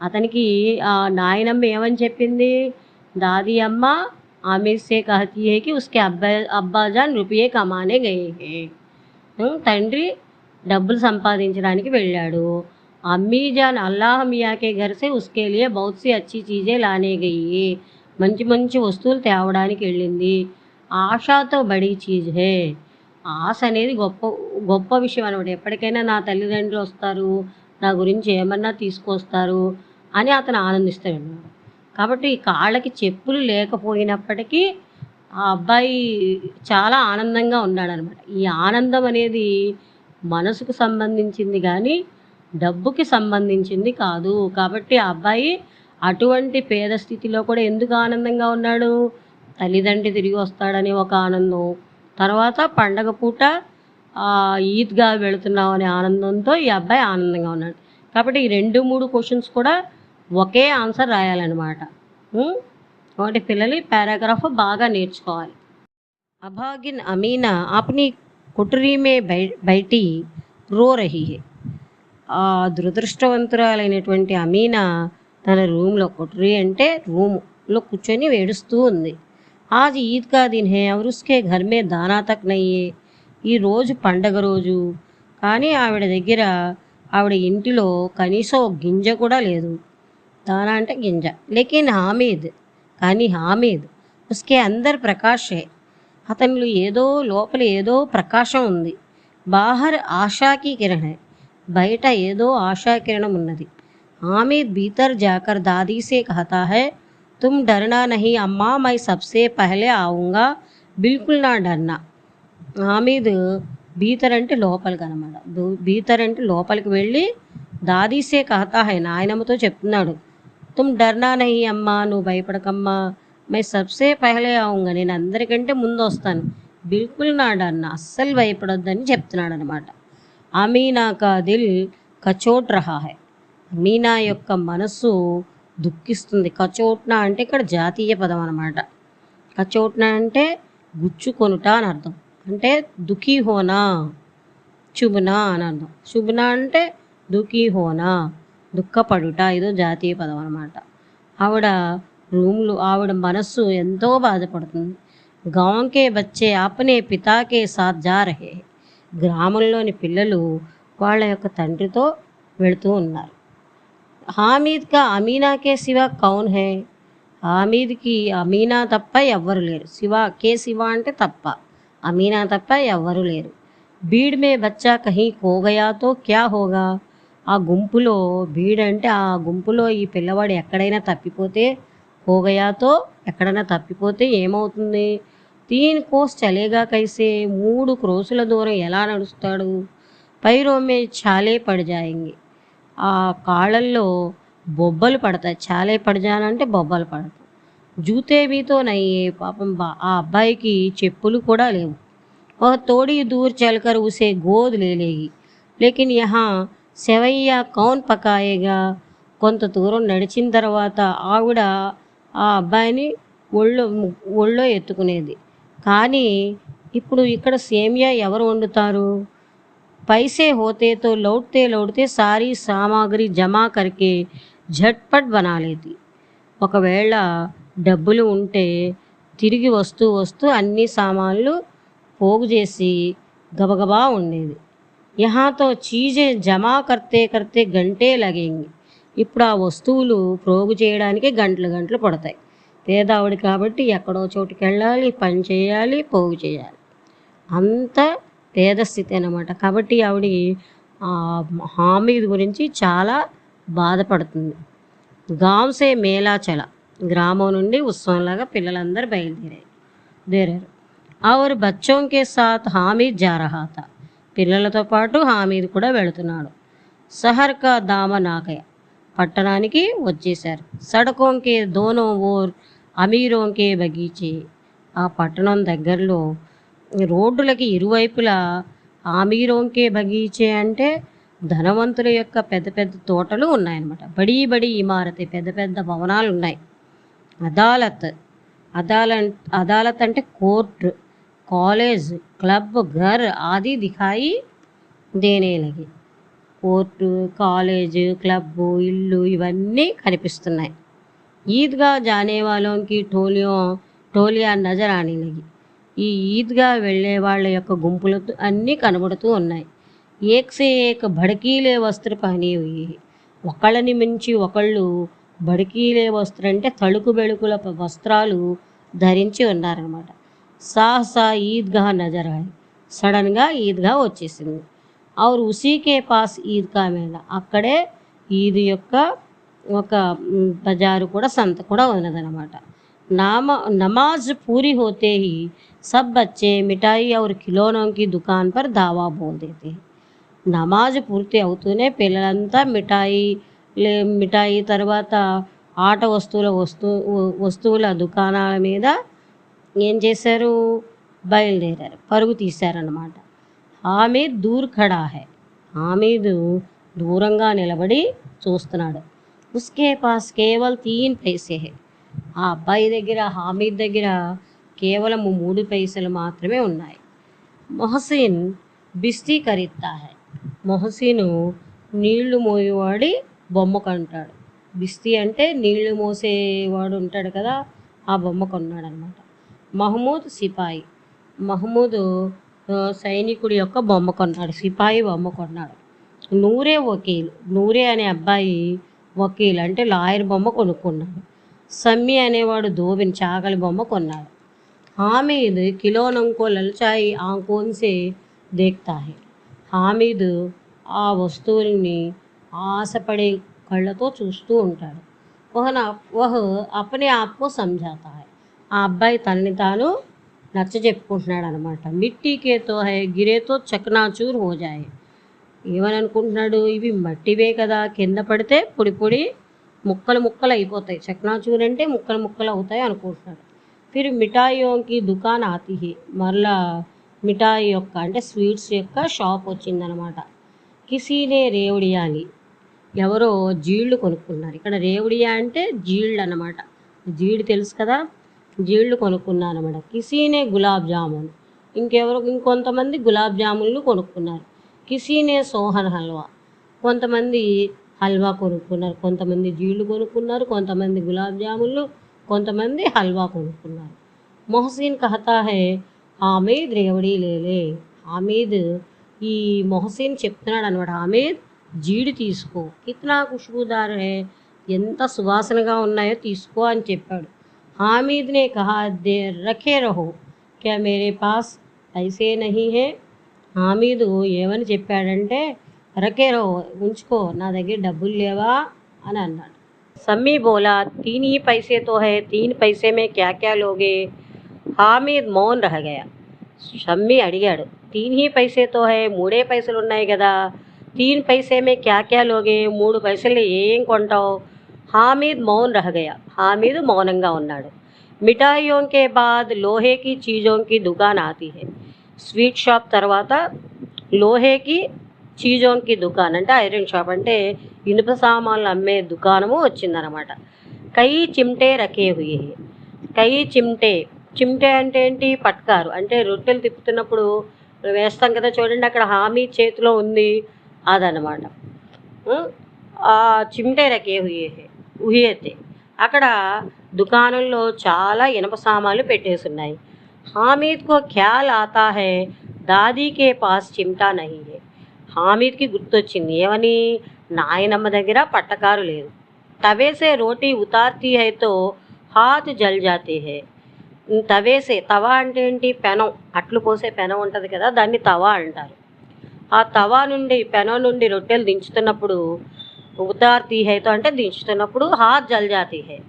అతనికి ఆ నాయనమ్మ ఏమని చెప్పింది? దాది అమ్మ आमिर से कहती है कि उसके अब्बाजान रुपये कमाने गए हैं. తండ్రి డబ్బులు సంపాదించడానికి వెళ్ళాడు. అమ్మీ జాన్ అల్లాహ్ మియా కే ఘర్ సే ఉస్కే లియే బహుత్ సి అచ్చి చీజే లానే గయి. మంచి మంచి వస్తువులు తేవడానికి వెళ్ళింది. ఆశతో బడి చీజ్ హే. ఆశ అనేది గొప్ప గొప్ప విషయం అనమాట. ఎప్పటికైనా నా తల్లిదండ్రులు వస్తారు, నా గురించి ఏమన్నా తీసుకొస్తారు అని అతను ఆనందిస్తాడనమాట. కాబట్టి కాళ్ళకి చెప్పులు లేకపోయినప్పటికీ ఆ అబ్బాయి చాలా ఆనందంగా ఉన్నాడనమాట. ఈ ఆనందం అనేది మనసుకు సంబంధించింది కానీ డబ్బుకి సంబంధించింది కాదు. కాబట్టి ఆ అబ్బాయి అటువంటి పేద స్థితిలో కూడా ఎందుకు ఆనందంగా ఉన్నాడు? తల్లిదండ్రి తిరిగి వస్తాడని ఒక ఆనందం, తర్వాత పండగ పూట ఈద్‌గా వెళుతున్నాం అనే ఆనందంతో ఈ అబ్బాయి ఆనందంగా ఉన్నాడు. కాబట్టి ఈ 2, 3 క్వెషన్స్ కూడా ఒకే ఆన్సర్ రాయాలన్నమాట. కాబట్టి పిల్లలు ఈ పారాగ్రాఫ్ బాగా నేర్చుకోవాలి. అభాగిన్ అమీనా अपनी కుటరీ మే బైఠీ రో రహీ హై. ఆ దురదృష్టవంతురాలైనటువంటి అమీనా తన రూమ్‌లో, కుటరీ అంటే రూమ్‌లో కూర్చొని ఏడుస్తూ ఉంది. ఆజ్ ఈద్ కా దిన్ హై ఔర్ ఉస్కే ఘర్ మే దానా తక్ నహీ హై. ఈరోజు పండగ రోజు, కానీ ఆవిడ ఇంటిలో కనీసం ఒక గింజ కూడా లేదు. దానా అంటే గింజ. లేకిన్ కానీ హామీద్ ఉస్కే అందర్ ప్రకాష్ హై. అతనిలో లోపల ఏదో ప్రకాశం ఉంది. బాహర్ ఆశాకి కిరణ్ హై. బయట ఏదో ఆశాకిరణం ఉన్నది. हामिद भीतर जाकर दादी से कहता है, तुम डरना नहीं अम्मा, मैं सबसे पहले आऊँगा, बिल्कुल ना डरना. హామీద్ భీతర్ అంటే లోపలికి అనమాట. భీతర్ అంటే లోపలికి వెళ్ళి దాదీసే కహతా హై, నాయనమ్మతో చెప్తున్నాడు. తుమ్ డర్నా నహీ అమ్మా, నువ్వు భయపడకమ్మా, మై సబ్సే పహలే ఆవుంగా, నేను అందరికంటే ముందు వస్తాను, బిల్కుల్ నా డర్నా, అస్సలు భయపడొద్దని చెప్తున్నాడు అనమాట. అమీనా కా దిల్ కచోట్ రహా హై. మీనా యొక్క మనస్సు దుఃఖిస్తుంది. కచోట్న అంటే ఇక్కడ జాతీయ పదం అనమాట. కచోట్న అంటే గుచ్చుకొనుట అని అర్థం. అంటే దుఃఖీ హోనా, చుబునా అని అర్థం. చుబునా అంటే దుఃఖీ హోనా, దుఃఖపడుట, ఇదో జాతీయ పదం అనమాట. ఆవిడ మనస్సు ఎంతో బాధపడుతుంది. గాంకే బచ్చే ఆపనే పితాకే సాత్ జా రహే. గ్రామంలోని పిల్లలు వాళ్ళ యొక్క తండ్రితో వెళుతూ ఉన్నారు. హామీద్ కా అమీనాకే సివా కౌన్ హై. హామీద్కి అమీనా తప్ప ఎవ్వరు లేరు. శివ అంటే తప్ప, అమీనా తప్ప ఎవ్వరు లేరు. భీడ్ మే బచ్చా కహీ ఖో గయా తో క్యా హోగా. ఆ గుంపులో, భీడ్ అంటే ఆ గుంపులో ఈ పిల్లవాడు ఎక్కడైనా తప్పిపోతే, హోగయాతో ఎక్కడైనా తప్పిపోతే ఏమవుతుంది? 3 కోస్ చలేగా కైసే, 3 క్రోసుల దూరం ఎలా నడుస్తాడు? పైరో మే ఛాలే పడి జాయింగి. ఆ కాళ్ళల్లో బొబ్బలు పడతాయి. ఛాలే పడిజానంటే బొబ్బలు పడతాయి. జూతే బీతో నయ్యే, పాపం ఆ అబ్బాయికి చెప్పులు కూడా లేవు. వह थोड़ी दूर चलकर उसे गोद ले लेगी, लेकिन यहाँ सेवैया कौन पकाएगा. కొంత దూరం నడిచిన తర్వాత ఆవిడ ఆ అబ్బాయిని ఒళ్ళో ఎత్తుకునేది. కానీ ఇప్పుడు ఇక్కడ సేమియా ఎవరు వండుతారు? पैसे होते तो लौटते सारी सामग्री जमा करके झटपट बना लेती. ఒకవేళ డబ్బులు ఉంటే తిరిగి వస్తూ అన్ని సామాన్లు పోగు చేసి గబగబా ఉండేది. యహాతో చీజే జమా కర్తే గంటే లగేంగి. ఇప్పుడు ఆ వస్తువులు పోగు చేయడానికి గంటలు పడతాయి. పేదావిడి కాబట్టి ఎక్కడో చోటుకి వెళ్ళాలి, పని చేయాలి, పోగు చేయాలి. అంత పేద స్థితి అన్నమాట. కాబట్టి ఆవిడ హామీద్ గురించి చాలా బాధపడుతుంది. గాంసే మేళా చల, గ్రామం నుండి ఉత్సవంలాగా పిల్లలందరూ బయలుదేరారు. ఆవిడ బచ్చోంకే సాత్ హామీద్ జా రహా థా. పిల్లలతో పాటు హామీద్ కూడా వెళుతున్నాడు. సహర్ కా దామన్ ఆ గయా, పట్టణానికి వచ్చేశారు. సడకోంకే దోనో ఓర్ అమీరోంకే బగీచే. ఆ పట్టణం దగ్గరలో రోడ్డులకి ఇరువైపులా ఆమీరోంకే బగీచే అంటే ధనవంతుల యొక్క పెద్ద పెద్ద తోటలు ఉన్నాయన్నమాట. బడి ఇమారతి, పెద్ద పెద్ద భవనాలు ఉన్నాయి. అదాలత్ అంటే కోర్టు, కాలేజ్, క్లబ్, ఘర్ ఆది దిఖాయి దేనే లగి. కోర్టు, కాలేజ్, క్లబ్, ఇల్లు ఇవన్నీ కనిపిస్తున్నాయి. ఈద్గా జానే వాలోంకి టోలియా నజర్ ఆనే లగి. ఈ ఈద్గా వెళ్ళే వాళ్ళ యొక్క గుంపులు అన్నీ కనబడుతూ ఉన్నాయి. ఏక్ సే ఏక్ భడకీలే వస్త్ర పహనీ హుయి హై. ఒకళ్ళని మించి ఒకళ్ళు బడికీలే వస్త్రం అంటే తళుకు బెళుకుల వస్త్రాలు ధరించి ఉన్నారనమాట. సాహసా ఈద్గాహ్ నజర్ ఆయ్. సడన్గా ఈద్గాహ్ వచ్చేసింది. और उसी के पास ఈద్ కా మేళా, అక్కడే ఈద్ యొక్క ఒక బజారు కూడా సంత కూడా ఉన్నదనమాట. नमाज पूरी होते ही सब बच्चे मिठाई और खिलौनों की दुकान पर दावा बोल देते हैं. నమాజ్ పూర్తి అవుతూనే పిల్లలంతా మిఠాయి తర్వాత ఆట వస్తువుల దుకాణాల మీద ఏం చేశారు, బయలుదేరారు, పరుగు తీశారన్నమాట. హామీద్ దూర్ ఖడా హై. హామీద్ దూరంగా నిలబడి చూస్తున్నాడు. ఉస్కే పాస్ కేవల్ 3 పైసే హై. ఆ అబ్బాయి దగ్గర, హామీద్ దగ్గర కేవలం 3 పైసలు మాత్రమే ఉన్నాయి. మొహసిన్ బిస్తీ ఖరీద్తా హై. మొహసిను నీళ్లు మోయేవాడి బొమ్మ కొంటాడు. బిస్తీ అంటే నీళ్లు మోసేవాడు ఉంటాడు కదా, ఆ బొమ్మ కొన్నాడు అనమాట. మహమూద్ సిపాయి. మహమూద్ సైనికుడి యొక్క బొమ్మ కొన్నాడు, సిపాయి బొమ్మ కొన్నాడు. నూరే వకీల్. నూరే అనే అబ్బాయి వకీల్ అంటే లాయర్ బొమ్మ కొనుక్కున్నాడు. సమ్మి అనేవాడు ధోబిన్ చాకలి బొమ్మ కొన్నాడు. హామీద్ కిలోనంకో లల్చాయి ఆంకోన్సే దేఖ్తా హై. హామీద్ ఆ వస్తువుని ఆశపడే కళ్ళతో చూస్తూ ఉంటాడు. వహ్ అప్నే ఆప్కో సంజాతా హై. ఆ అబ్బాయి తనని తాను నచ్చ చెప్పుకుంటున్నాడు అనమాట. మిట్టీకేతో హై గిరేతో చకనాచూర్ హో జాయే. ఏమని అనుకుంటున్నాడు, ఇవి మట్టివే కదా, కింద పడితే పొడి పొడి ముక్కలు ముక్కలు అయిపోతాయి, చకనాచూర్ అంటే ముక్కలు ముక్కలు అవుతాయి అనుకుంటున్నాడు. ఫిర్ మిఠాయియోంకి దుకాన్ ఆతి హై. మరలా మిఠాయి యొక్క అంటే స్వీట్స్ యొక్క షాప్ వచ్చిందనమాట. కిసీనే రేవడియాని. ఎవరో జీళ్ళు కొనుక్కున్నారు. ఇక్కడ రేవడియా అంటే జీళ్ళు అన్నమాట. జీడి తెలుసు కదా, జీళ్ళు కొనుక్కున్నారు అనమాట. కిసీనే గులాబ్ జామున్. ఇంకొంతమంది గులాబ్ జామున్లు కొనుక్కున్నారు. కిసీనే సోహన్ హల్వా. కొంతమంది హల్వా కొనుక్కున్నారు, కొంతమంది జీళ్ళు కొనుక్కున్నారు, కొంతమంది గులాబ్ జామున్లు, కొంతమంది హల్వా కొనుక్కున్నారు. మొహసిన్ కహతా హై హామీద్ రేవడి లేలే. హామీద్ ఈ మొహసిన్ చెప్తున్నాడు అనమాట, హామీద్ జీడి తీసుకో, కిత్నా ఖుష్బూదార్ హై, ఎంత సువాసనగా ఉన్నాయో తీసుకో అని చెప్పాడు. హామీద్నే కహా దే రఖే రహో క్యా మేరే పాస్ పైసే నహీ హే. హామీదు ఏమని చెప్పాడంటే, రఖే రహో ఉంచుకో, నా దగ్గర డబ్బులు లేవా అని అన్నాడు. సమ్మీ బోలా 3 ही पैसे तो है, 3 पैसे में क्या क्या लोगे. హామీద్ మౌన్ రహ గయా. షమ్మి అడిగాడు, 3 ही पैसे तो है, 3 పైసలు ఉన్నాయి కదా, 3 पैसे में क्या क्या लोगे, 3 పైసలు ఏం కొంటావు. హామీద్ మౌన్ రహ గయా. హామీద్ మౌనంగా ఉన్నాడు. మిఠాయియోం కే బాద్ లోహేకి చీజోంకి దుకాన్ ఆతి హై. స్వీట్ షాప్ తర్వాత లోహేకి చీజోంకి దుకాన్ అంటే ఐరన్ షాప్ అంటే ఇనుప సామాన్లు అమ్మే దుకాణము వచ్చిందనమాట. కై చిమ్టే రకే హుయే హై. కై చిమ్టే. చిమ్టే అంటే ఏంటి, పట్కారు అంటే రొట్టెలు తిప్పుతున్నప్పుడు వేస్తాం కదా చూడండి, అక్కడ హామీ చేతిలో ఉంది అదనమాట. ఆ చిమ్టే రకే హుయేతే. అక్కడ దుకాణంలో చాలా ఇనప సామాన్లు పెట్టేసి ఉన్నాయి. హామీద్ కో ఖ్యాల్ ఆతా హై దాదీకే పాస్ చిమ్టా నహీ హై. హామీద్కి గుర్తొచ్చింది, ఏమని, నాయనమ్మ దగ్గర పట్టకారు లేదు. తవేసే రోటీ ఉతార్తీ హై తో హాత్ జల్ జాతే హై. తవేసే, తవా అంటే ఏంటి, పెనం, అట్లు పోసే పెనం ఉంటుంది కదా, దాన్ని తవా అంటారు. ఆ తవా నుండి, పెనం నుండి రొట్టెలు దించుతున్నప్పుడు, ఉతార్తీ హైతో అంటే దించుతున్నప్పుడు, హాత్ జల్ జాతీ హై,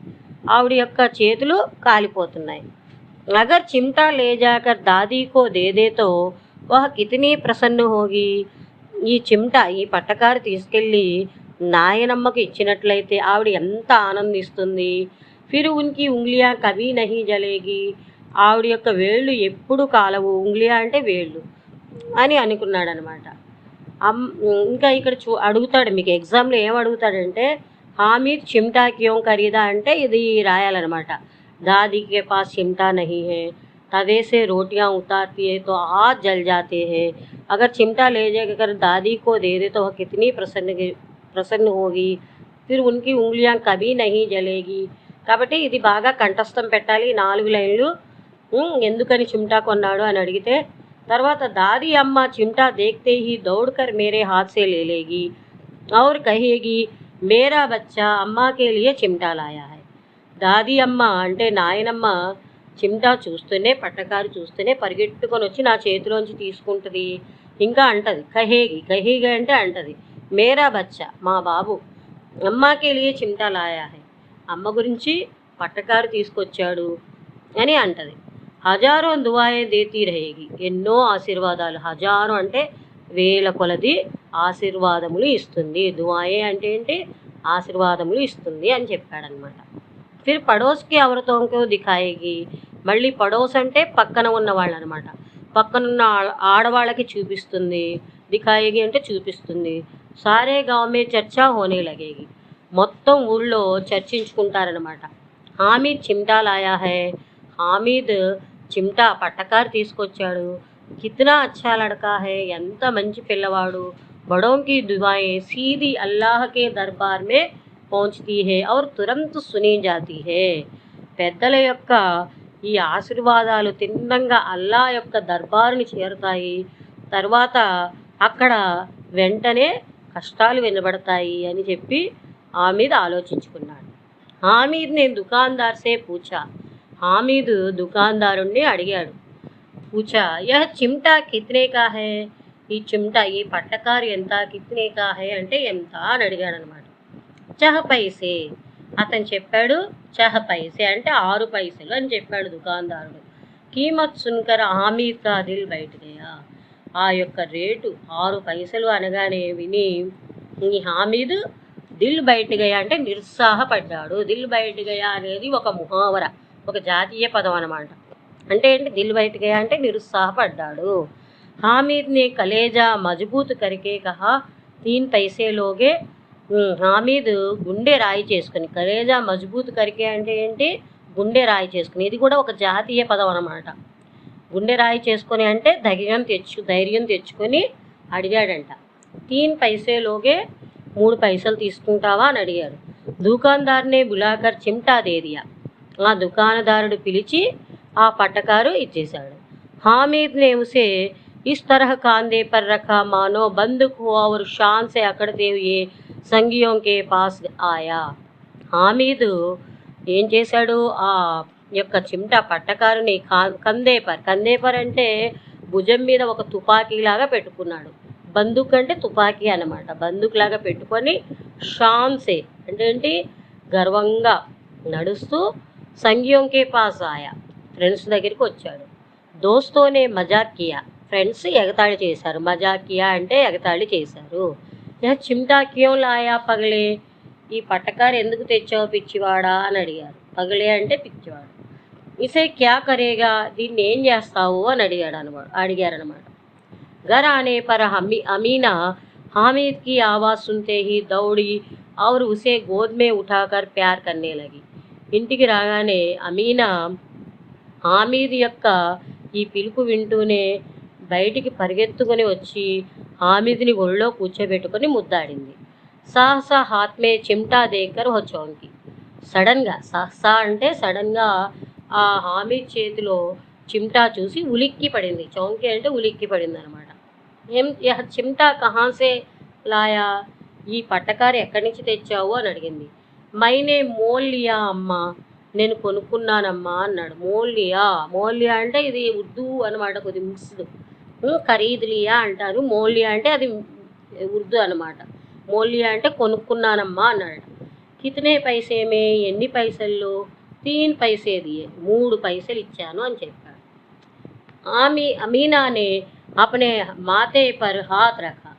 ఆవిడ యొక్క చేతులు కాలిపోతున్నాయి. అగర్ చిమ్టా లే జాకర్ దాదీకో దేదేతో వహ కితనీ ప్రసన్న హోగి. ఈ చిమ్టా, ఈ పట్టకారు తీసుకెళ్ళి నాయనమ్మకి ఇచ్చినట్లయితే ఆవిడ ఎంత ఆనందిస్తుంది. ఫిర్ ఉన్కి ఉంగ్లియా కభీ నహీ జలేగి. ఆవిడ యొక్క వేళ్ళు ఎప్పుడు కాలవు, ఉంగ్లియా అంటే వేళ్ళు అని అనుకున్నాడు అనమాట. ఇంకా ఇక్కడ అడుగుతాడు, మీకు ఎగ్జామ్లో ఏం అడుగుతాడంటే, హామీద్ చిమ్టా క్యోం ఖరీదా అంటే ఇది రాయాలన్నమాట. దాదీకే పాస్ చిమ్టా నహీ హై, तवे से रोटियां उतारती है तो हाथ जल जाते हैं. अगर चिमटा ले जाकर दादी को दे दे तो वह कितनी प्रसन्न होगी. फिर उनकी उंगलियां कभी नहीं जलेगी. కాబట్టి ఇది బాగా కంఠస్థం పెట్టాలి, 4 లైన్లు. ఎందుకని చిమ్టా కొన్నాడు అని అడిగితే తర్వాత दादी अम्मा चिमटा देखते ही दौड़कर मेरे हाथ से ले लेगी और कहेगी मेरा बच्चा अम्मा के लिए चिमटा लाया है. దాది అమ్మ అంటే నాయనమ్మ చిమ్టా చూస్తూనే పట్టకారు చూస్తూనే పరిగెట్టుకొని వచ్చి నా చేతిలోంచి తీసుకుంటుంది. ఇంకా అంటది కహేగి, కహేగి అంటే అంటది మేరా బచ్చా మా బాబు అమ్మాకే లియే చిమ్టా లాయా హై, అమ్మ గురించి పట్టకారు తీసుకొచ్చాడు అని అంటది. హజారో దువాయే దేతీ రహేగి, ఎన్నో ఆశీర్వాదాలు, హజారో అంటే వేల కొలది ఆశీర్వాదములు ఇస్తుంది. దువాయే అంటే ఏంటి, ఆశీర్వాదములు ఇస్తుంది అని చెప్పాడనమాట. ఫిర్ పడోస్కి అవరతోంకో దిఖాయేగి, మళ్ళీ పడోస్ అంటే పక్కన ఉన్న వాళ్ళు అనమాట, పక్కనున్న ఆడవాళ్ళకి చూపిస్తుంది. దిఖాయేగి అంటే చూపిస్తుంది. సారే గావ్ మే చర్చా హోనే లగేగి, మొత్తం ఊళ్ళో చర్చించుకుంటారనమాట. హామీద్ చిమ్టా లాయా హై, హామీద్ చిమ్టా పట్టకారు తీసుకొచ్చాడు. కిత్నా అచ్చా లడకా హై, ఎంత మంచి పిల్లవాడు. బడోంకి దువాయే సీది అల్లాహ్ కే దర్బార్ మే పहुंचती है और तुरंत सुनी जाती है. పెద్దల యొక్క ఈ ఆశీర్వాదాలు తిన్నంగా అల్లా యొక్క దర్బారుని చేరుతాయి. తర్వాత అక్కడ వెంటనే కష్టాలు వినబడతాయి అని చెప్పి హామీద్ ఆలోచించుకున్నాడు. హామీద్ నేను దుకాందార్ సే పూచా, హామీద్ దుకాందారుణ్ణి అడిగాడు. పూచా యహ్ చిమ్టా కిత్నే కా హై, ఈ చిమ్టా ఈ పట్టకారు ఎంత, కిత్నే కా హై అంటే ఎంత అని అడిగాడు అనమాట. చహ పైసే, అతను చెప్పాడు చహ పైసే అంటే 6 పైసలు అని చెప్పాడు దుకాందారుడు. కీమత్ సున్కర్ హామీద్ కా దిల్ బయట గయా, ఆ యొక్క రేటు 6 పైసలు అనగానే విని ఈ హామీద్ దిల్ బయట గయా అంటే నిరుత్సాహపడ్డాడు. దిల్ బయట గయా అనేది ఒక ముహావర, ఒక జాతీయ పదం అనమాట. అంటే ఏంటి, దిల్ బయట గయా అంటే నిరుత్సాహపడ్డాడు. హామీద్ నే కలేజా మజబూత్ కరికే కహా 3 పైసే లోగే, హామీద్ గుండె రాయి చేసుకుని, కలేజా మజబూత్ కరికే అంటే ఏంటి, గుండె రాయి చేసుకుని, ఇది కూడా ఒక జాతీయ పదం అనమాట. గుండె రాయి చేసుకొని అంటే ధైర్యం తెచ్చుకొని అడిగాడంట. 3 పైసే లోగే, 3 పైసలు తీసుకుంటావా అని అడిగాడు. దుకాందార్నే బులాకర్ చిమ్టా దేదియా, ఆ దుకాణదారుడు పిలిచి ఆ పట్టకారు ఇచ్చేశాడు. హామీద్ నే ఉసే ఇస్ తరహ కాందే పర్ రఖా మానో బందుక్ హువా और शान से अकड़ते हुए సంగియోం కే పాస్ ఆయా. హామీద్ ఏం చేశాడు, ఆ యొక్క చిమ్టా పట్టకారుని కందేపర్ అంటే భుజం మీద ఒక తుపాకీలాగా పెట్టుకున్నాడు. బందుక్ అంటే తుపాకీ అన్నమాట, బందుక్ లాగా పెట్టుకొని షాన్సే అంటే ఏంటి, గర్వంగా నడుస్తూ సంగియోం కే పాస్ ఆయా, ఫ్రెండ్స్ దగ్గరికి వచ్చాడు. దోస్తోనే మజాక్ కియా, ఫ్రెండ్స్ ఎగతాళి చేశారు. మజాక్ కియా అంటే ఎగతాళి చేశారు. చిమ్టా క్యోం లాయా పగలే, ఈ పట్టకారు ఎందుకు తెచ్చావు పిచ్చివాడా అని అడిగారు. పగలే అంటే పిచ్చివాడు. ఇసే క్యా కరేగా, దీన్ని ఏం చేస్తావు అని అడిగారనమాట. घर आने पर अमीना हामिद की आवाज़ सुनते ही दौड़ी और उसे गोद में उठाकर प्यार करने लगी. ఇంటికి రాగానే అమీనా హామీద్ యొక్క ఈ పిలుపు వింటూనే బయటికి పరిగెత్తుకొని వచ్చి హామీద్ని ఒళ్ళో కూర్చోబెట్టుకొని ముద్దాడింది. సహసా హాత్మే చిమ్టా దేకర్ హొచ్చోంకి, సడన్గా, సహసా అంటే సడన్గా ఆ హామీద్ చేతిలో చిమ్టా చూసి ఉలిక్కి పడింది. చౌంకి అంటే ఉలిక్కి పడింది అనమాట. ఏం చిమ్టా కహాసే లాయా, ఈ పట్టకారు ఎక్కడి నుంచి తెచ్చావు అని అడిగింది. మైనే మోల్లియా అమ్మ, నేను కొనుక్కున్నానమ్మా అన్నాడు. మోల్లియా అంటే ఇది ఉర్దూ అనమాట, కొద్ది మిక్స్డ్. ఖరీదులియా అంటారు, మోల్లియా అంటే అది ఉర్దూ అనమాట. మోల్లియా అంటే కొనుక్కున్నానమ్మా అన్నాడు. కితనే పైసేమే, ఎన్ని పైసల్లో, 3 పైసే దియే, 3 పైసలు ఇచ్చాను అని చెప్పాడు. అమీనానే అపనే మాతే పర్ హాత్ రఖా,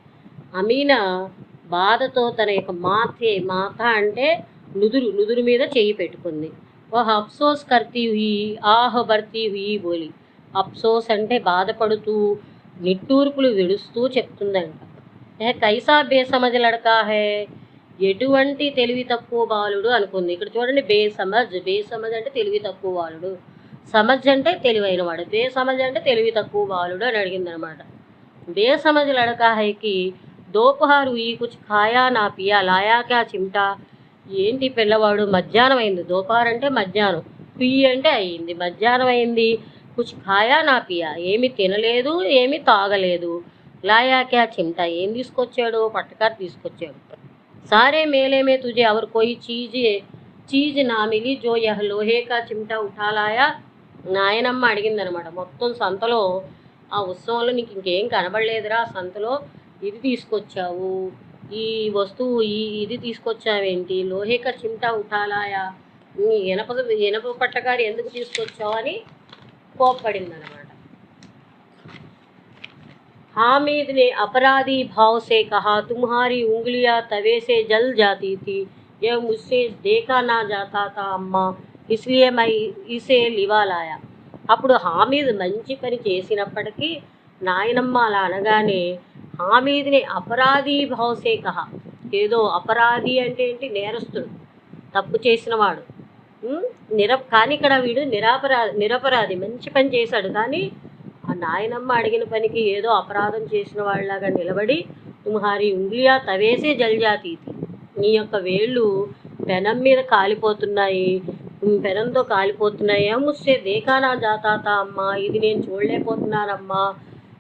అమీనా బాధతో తన యొక్క మాత అంటే నుదురు మీద చేయి పెట్టుకుంది. వహ్ అఫ్సోస్ కర్తీ హుయి ఆహ్ బర్తీ హుయి బోలి, అఫ్సోస్ అంటే బాధపడుతూ నిట్టూర్పులు విడుస్తూ చెప్తుందంట. కైసా బేసమజ్ లడకా హే, ఎటువంటి తెలివి తక్కువ బాలుడు అనుకుంది. ఇక్కడ చూడండి, బేసమజ్ అంటే తెలివి తక్కువ బాలుడు, సమజ్ అంటే తెలివైన వాడు, బేసమజ్ అంటే తెలివి తక్కువ బాలుడు అని అడిగింది అనమాట. బేసమజ్ లడకా హైకి దోపహారు ఈ కుచ్ ఖాయా నా పియా లాయా క్యా చిమ్టా, ఏంటి పిల్లవాడు, మధ్యాహ్నం అయింది, దోపహార్ అంటే మధ్యాహ్నం, పియ్యి అంటే అయ్యింది, మధ్యాహ్నం అయింది, కుచ్ ఖాయా నా పియా, ఏమి తినలేదు ఏమి తాగలేదు. లాయా క్యా చిమ్టా, ఏం తీసుకొచ్చాడు, పట్టకారు తీసుకొచ్చాడు. సారే మేలే మే తుజే అవర్ కోయి చీజ్ నా మిలి జో యహ్ లోహే కా చిమ్టా ఉఠాలాయా. నాయనమ్మ అడిగిందనమాట, మొత్తం సంతలో ఆ ఉత్సవంలో నీకు ఇంకేం కనబడలేదురా, సంతలో ఇది తీసుకొచ్చావు, ఈ వస్తువు ఇది తీసుకొచ్చావేంటి, లోహే కా చిమ్టా ఉఠాలాయా, ఇనప పట్టకారు ఎందుకు తీసుకొచ్చావు అని కోప్పడిందనమాట. हामिद ने अपराधी भाव से कहा, तुम्हारी उंगलियां तवे से जल जाती थी, यह मुझसे देखा ना जाता था अम्मा, इसलिए मैं इसे लिवा लाया. అప్పుడు హామీద్ మంచి పని చేసినప్పటికీ నాయనమ్మ అలా అనగానే హామీద్ని అపరాధీ భావసే కహా, ఏదో అపరాధి అంటే ఏంటి, నేరస్తుడు, తప్పు చేసినవాడు. కానీ ఇక్కడ వీడు నిరపరాధి, మంచి పని చేశాడు. కానీ ఆ నాయనమ్మ అడిగిన పనికి ఏదో అపరాధం చేసిన వాళ్ళలాగా నిలబడి, తుమ్హారీ ఉంగ్లియా తవేసే జల్జాతీ, నీ యొక్క వేళ్ళు పెనం మీద కాలిపోతున్నాయి, పెనంతో కాలిపోతున్నాయి. ముస్సే దేకా నా జాతాతా అమ్మా, ఇది నేను చూడలేకపోతున్నానమ్మా,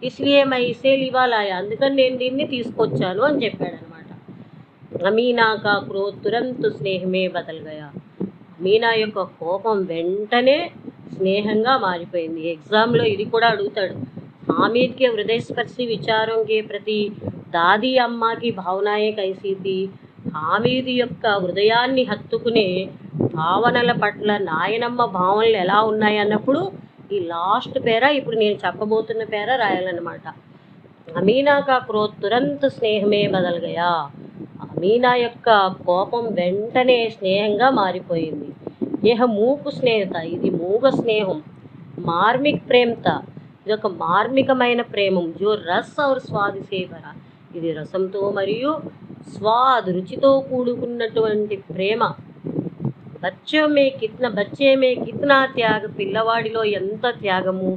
ఇస్లియే మై ఇసే లివాలాయా, అందుకని నేను దీన్ని తీసుకొచ్చాను అని చెప్పాడనమాట. అమీనా కా క్రోధ్ తురంత్ స్నేహమే బదల్ గయా, మీనా యొక్క కోపం వెంటనే స్నేహంగా మారిపోయింది. ఎగ్జామ్లో ఇది కూడా అడుగుతాడు, హామీద్కి హృదయస్పర్శి విచారం కే ప్రతి దాదీ అమ్మాకి భావనాయే కైసీ థీ, హామీద్ యొక్క హృదయాన్ని హత్తుకునే భావనల పట్ల నాయనమ్మ భావనలు ఎలా ఉన్నాయి అన్నప్పుడు ఈ లాస్ట్ పేర, ఇప్పుడు నేను చెప్పబోతున్న పేర రాయాలన్నమాట. అమీనా కా క్రోధ్ తురంత్ స్నేహమే బదల్ గయా, అమీనా యొక్క కోపం వెంటనే స్నేహంగా మారిపోయింది. యహ మూకు స్నేహత, ఇది మూగ స్నేహం. మార్మిక్ ప్రేమత, ఇది ఒక మార్మికమైన ప్రేమం. జో రస్ ఔర్ స్వాద్ సే భరా, ఇది రసంతో మరియు స్వాద్ రుచితో కూడుకున్నటువంటి ప్రేమ. బచ్చే మే కిత్నా త్యాగ, పిల్లవాడిలో ఎంత త్యాగము,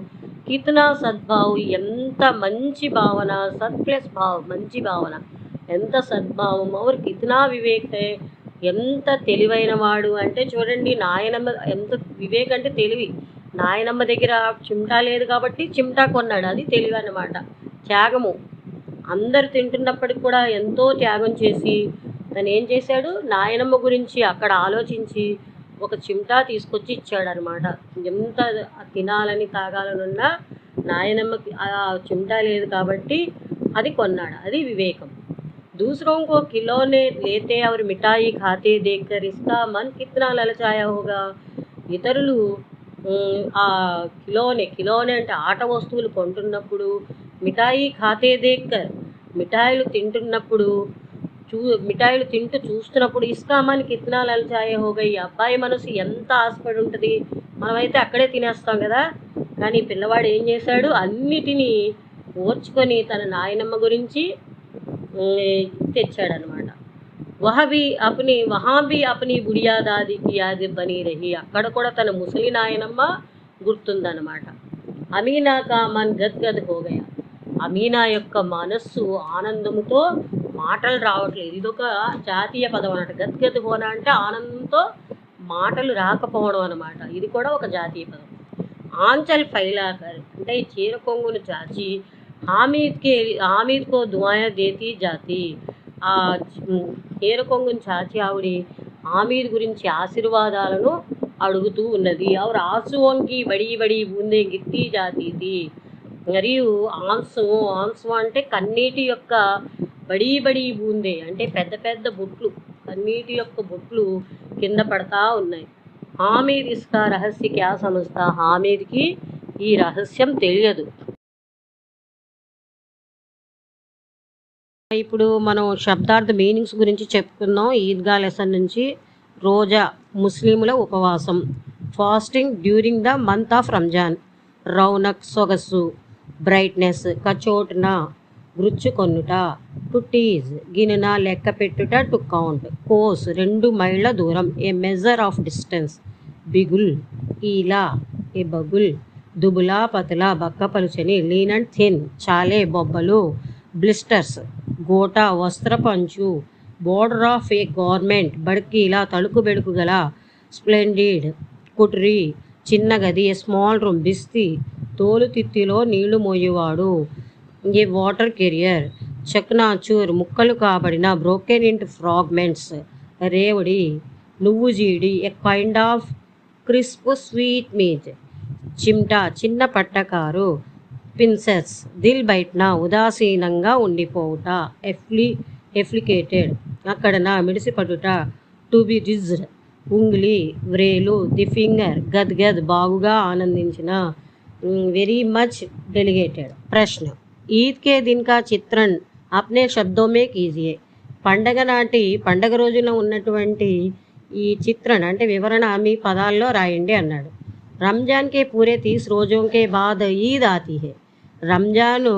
కిత్నా సద్భావ్, ఎంత మంచి భావన, సత్ ప్లస్ భావ్ మంచి భావన, ఎంత సద్భావం, ఔర్ కిత్నా వివేక్ హై, ఎంత తెలివైన వాడు. అంటే చూడండి, నాయనమ్మ ఎంత వివేక్ అంటే తెలివి. నాయనమ్మ దగ్గర చిమ్టా లేదు కాబట్టి చిమ్టా కొన్నాడు, అది తెలివి అన్నమాట, త్యాగము. అందరు తింటున్నప్పటికి కూడా ఎంతో త్యాగం చేసి తను ఏం చేశాడు, నాయనమ్మ గురించి అక్కడ ఆలోచించి ఒక చిమ్టా తీసుకొచ్చి ఇచ్చాడనమాట. ఎంత తినాలని తాగాలనున్నా నాయనమ్మకి ఆ చిమ్టా లేదు కాబట్టి అది కొన్నాడు, అది వివేకం. दूसरों को खिलौने लेते और मिठाई खाते देखकर इसका मन कितना ललचाया होगा. ఇతరులు ఆ ఖిలోనే అంటే ఆట వస్తువులు కొంటున్నప్పుడు, మిఠాయి ఖాతే దేక్కర్, మిఠాయిలు తింటున్నప్పుడు, మిఠాయిలు తింటూ చూస్తున్నప్పుడు, ఇస్కా మన్ కిత్నా లల్చాయ హోగా, ఈ అబ్బాయి మనసు ఎంత ఆశపడి ఉంటుంది. మనమైతే అక్కడే తినేస్తాం కదా, కానీ పిల్లవాడు ఏం చేశాడు, అన్నిటినీ ఓర్చుకొని తన నాయనమ్మ గురించి తెచ్చాడనమాట. వహాబీ అప్ని బుడియా దాదీకి యాద్ బనీ రహి, అక్కడ కూడా తన ముసలి నాయనమ్మ గుర్తుందనమాట. అమీనా కా మన్ గద్గద్ హోగయా, అమీనా యొక్క మనస్సు ఆనందముతో మాటలు రావట్లేదు. ఇదొక జాతీయ పదం అన్నమాట. గద్గద్ హోనా అంటే ఆనందంతో మాటలు రాకపోవడం అనమాట, ఇది కూడా ఒక జాతీయ పదం. ఆంచల్ ఫైలాకర్ అంటే ఈ చీర కొంగును చాచి హామీద్ కో దుఆయా దేతీ జాతి, ఆ చీర కొంగును చాచి ఆవిడ హామీద్ గురించి ఆశీర్వాదాలను అడుగుతూ ఉన్నది. ఆవిడ ఆంసుకి బడి బడి బూందే గిత్తి జాతీది, మరియు ఆంసు అంటే కన్నీటి యొక్క బడి బడి బూందే అంటే పెద్ద పెద్ద బొట్లు, కన్నీటి యొక్క బొట్లు కింద పడతా ఉన్నాయి. హామీద్ ఇస్కా రహస్య క్యా సమజ్తా, హామీద్కి ఈ రహస్యం తెలియదు. ఇప్పుడు మనం శబ్దార్థ మీనింగ్స్ గురించి చెప్పుకుందాం. ఈద్గా లెసన్ నుంచి. రోజా, ముస్లింల ఉపవాసం. Fasting during the month of Ramzan. రౌనక్, సొగసు, బ్రైట్నెస్. కచోట్న, గుచ్చుకొనుట. టు టీజ్, గినెన, లెక్క పెట్టుట. To count. కోస్, 2 మైళ్ళ దూరం. A measure of distance. బిగుల్, ఈలా, ఏ బగుల్. దుబులా, పతలా, బక్క పలుచని. లీన్ అండ్ థిన్, చాలే, బొబ్బలు. బ్లిస్టర్స్, గోటా, వస్త్రపంచు. బోర్డర్ ఆఫ్ ఏ గవర్నమెంట్, బడ్కీలా, తళుకు బెడుకు గల. స్ప్లెండిడ్, కుట్రీ, చిన్న గది, ఏ స్మాల్ రూమ్, బిస్తి, తోలు తిత్తిలో నీళ్లు మోయేవాడు, ఏ వాటర్ కెరియర్, చక్నాచూర్, ముక్కలు కాబడిన, బ్రోకెన్ ఇంటూ ఫ్రాగ్మెంట్స్, రేవడి, నువ్వు జీడి, a kind of crisp sweetmeat, చిమ్టా, చిన్న పట్టకారు, పిన్సెస్, దిల్ బయటన, ఉదాసీనంగా ఉండిపోవుట, ఎఫ్లికేటెడ్, అక్కడన, మిడిసిపడుట, టు బి రిజ్డ్, ఉంగ్లీ, వ్రేలు, ది ఫింగర్, గద్గద్, బాగుగా ఆనందించిన, వెరీ మచ్ డెలిగేటెడ్. ప్రశ్న, ఈద్ కే దిన్ కా చిత్రన్ అప్నే శబ్దో మే కీజియే. పండగ రోజున ఉన్నటువంటి ఈ చిత్రణ అంటే వివరణ మీ పదాల్లో రాయండి అన్నాడు. రంజాన్ కే పూరే 30 రోజోं के बाद ఈద్ ఆతీ హై. రంజాను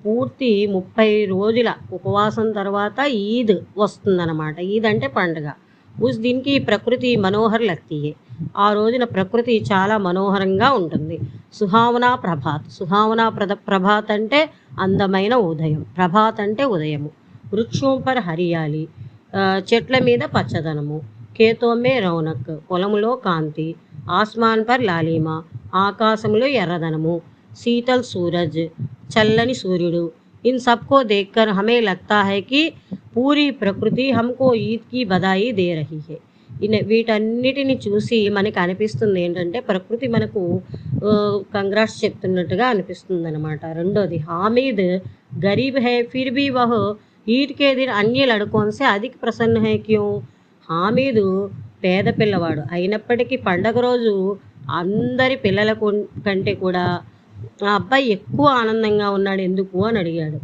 పూర్తి 30 రోజుల ఉపవాసం తర్వాత ఈద్ వస్తుందన్నమాట. ఈద్ అంటే పండుగ. ఉస్ దిన్కి ప్రకృతి మనోహర్ లగ్తీ హై. ఆ రోజున ప్రకృతి చాలా మనోహరంగా ఉంటుంది. సుహావనా ప్రభాత్, ప్రభాత్ అంటే అందమైన ఉదయం, ప్రభాత్ అంటే ఉదయము. వృక్షం పర్ హరియాలి, చెట్ల మీద పచ్చదనము. ఖేతో మే రౌనక్, పొలములో కాంతి. ఆస్మాన్ పర్ లాలిమా, ఆకాశంలో ఎర్రదనము. శీతల్ సూరజ్, చల్లని సూర్యుడు. ఇన్ సబ్కో దేక్కర్ హమే లగ్తా హై కి పూరీ ప్రకృతి హమ్కో ఈద్ కి బధాయి దే రహీ హై. వీటన్నిటిని చూసి మనకి అనిపిస్తుంది ఏంటంటే ప్రకృతి మనకు కంగ్రాట్స్ చెప్తున్నట్టుగా అనిపిస్తుంది అనమాట. రెండోది, హామీద్ గరీబ్ హై ఫిర్ భీ వహ్ ఈద్ కే దిన్ అన్య లడ్కోన్ సే అధిక్ ప్రసన్న హై క్యూం. హామీదు పేద పిల్లవాడు అయినప్పటికీ పండగ రోజు అందరి పిల్లల కంటే కూడా ఆ అబ్బాయి ఎక్కువ ఆనందంగా ఉన్నాడు, ఎందుకు అని అడిగాడు.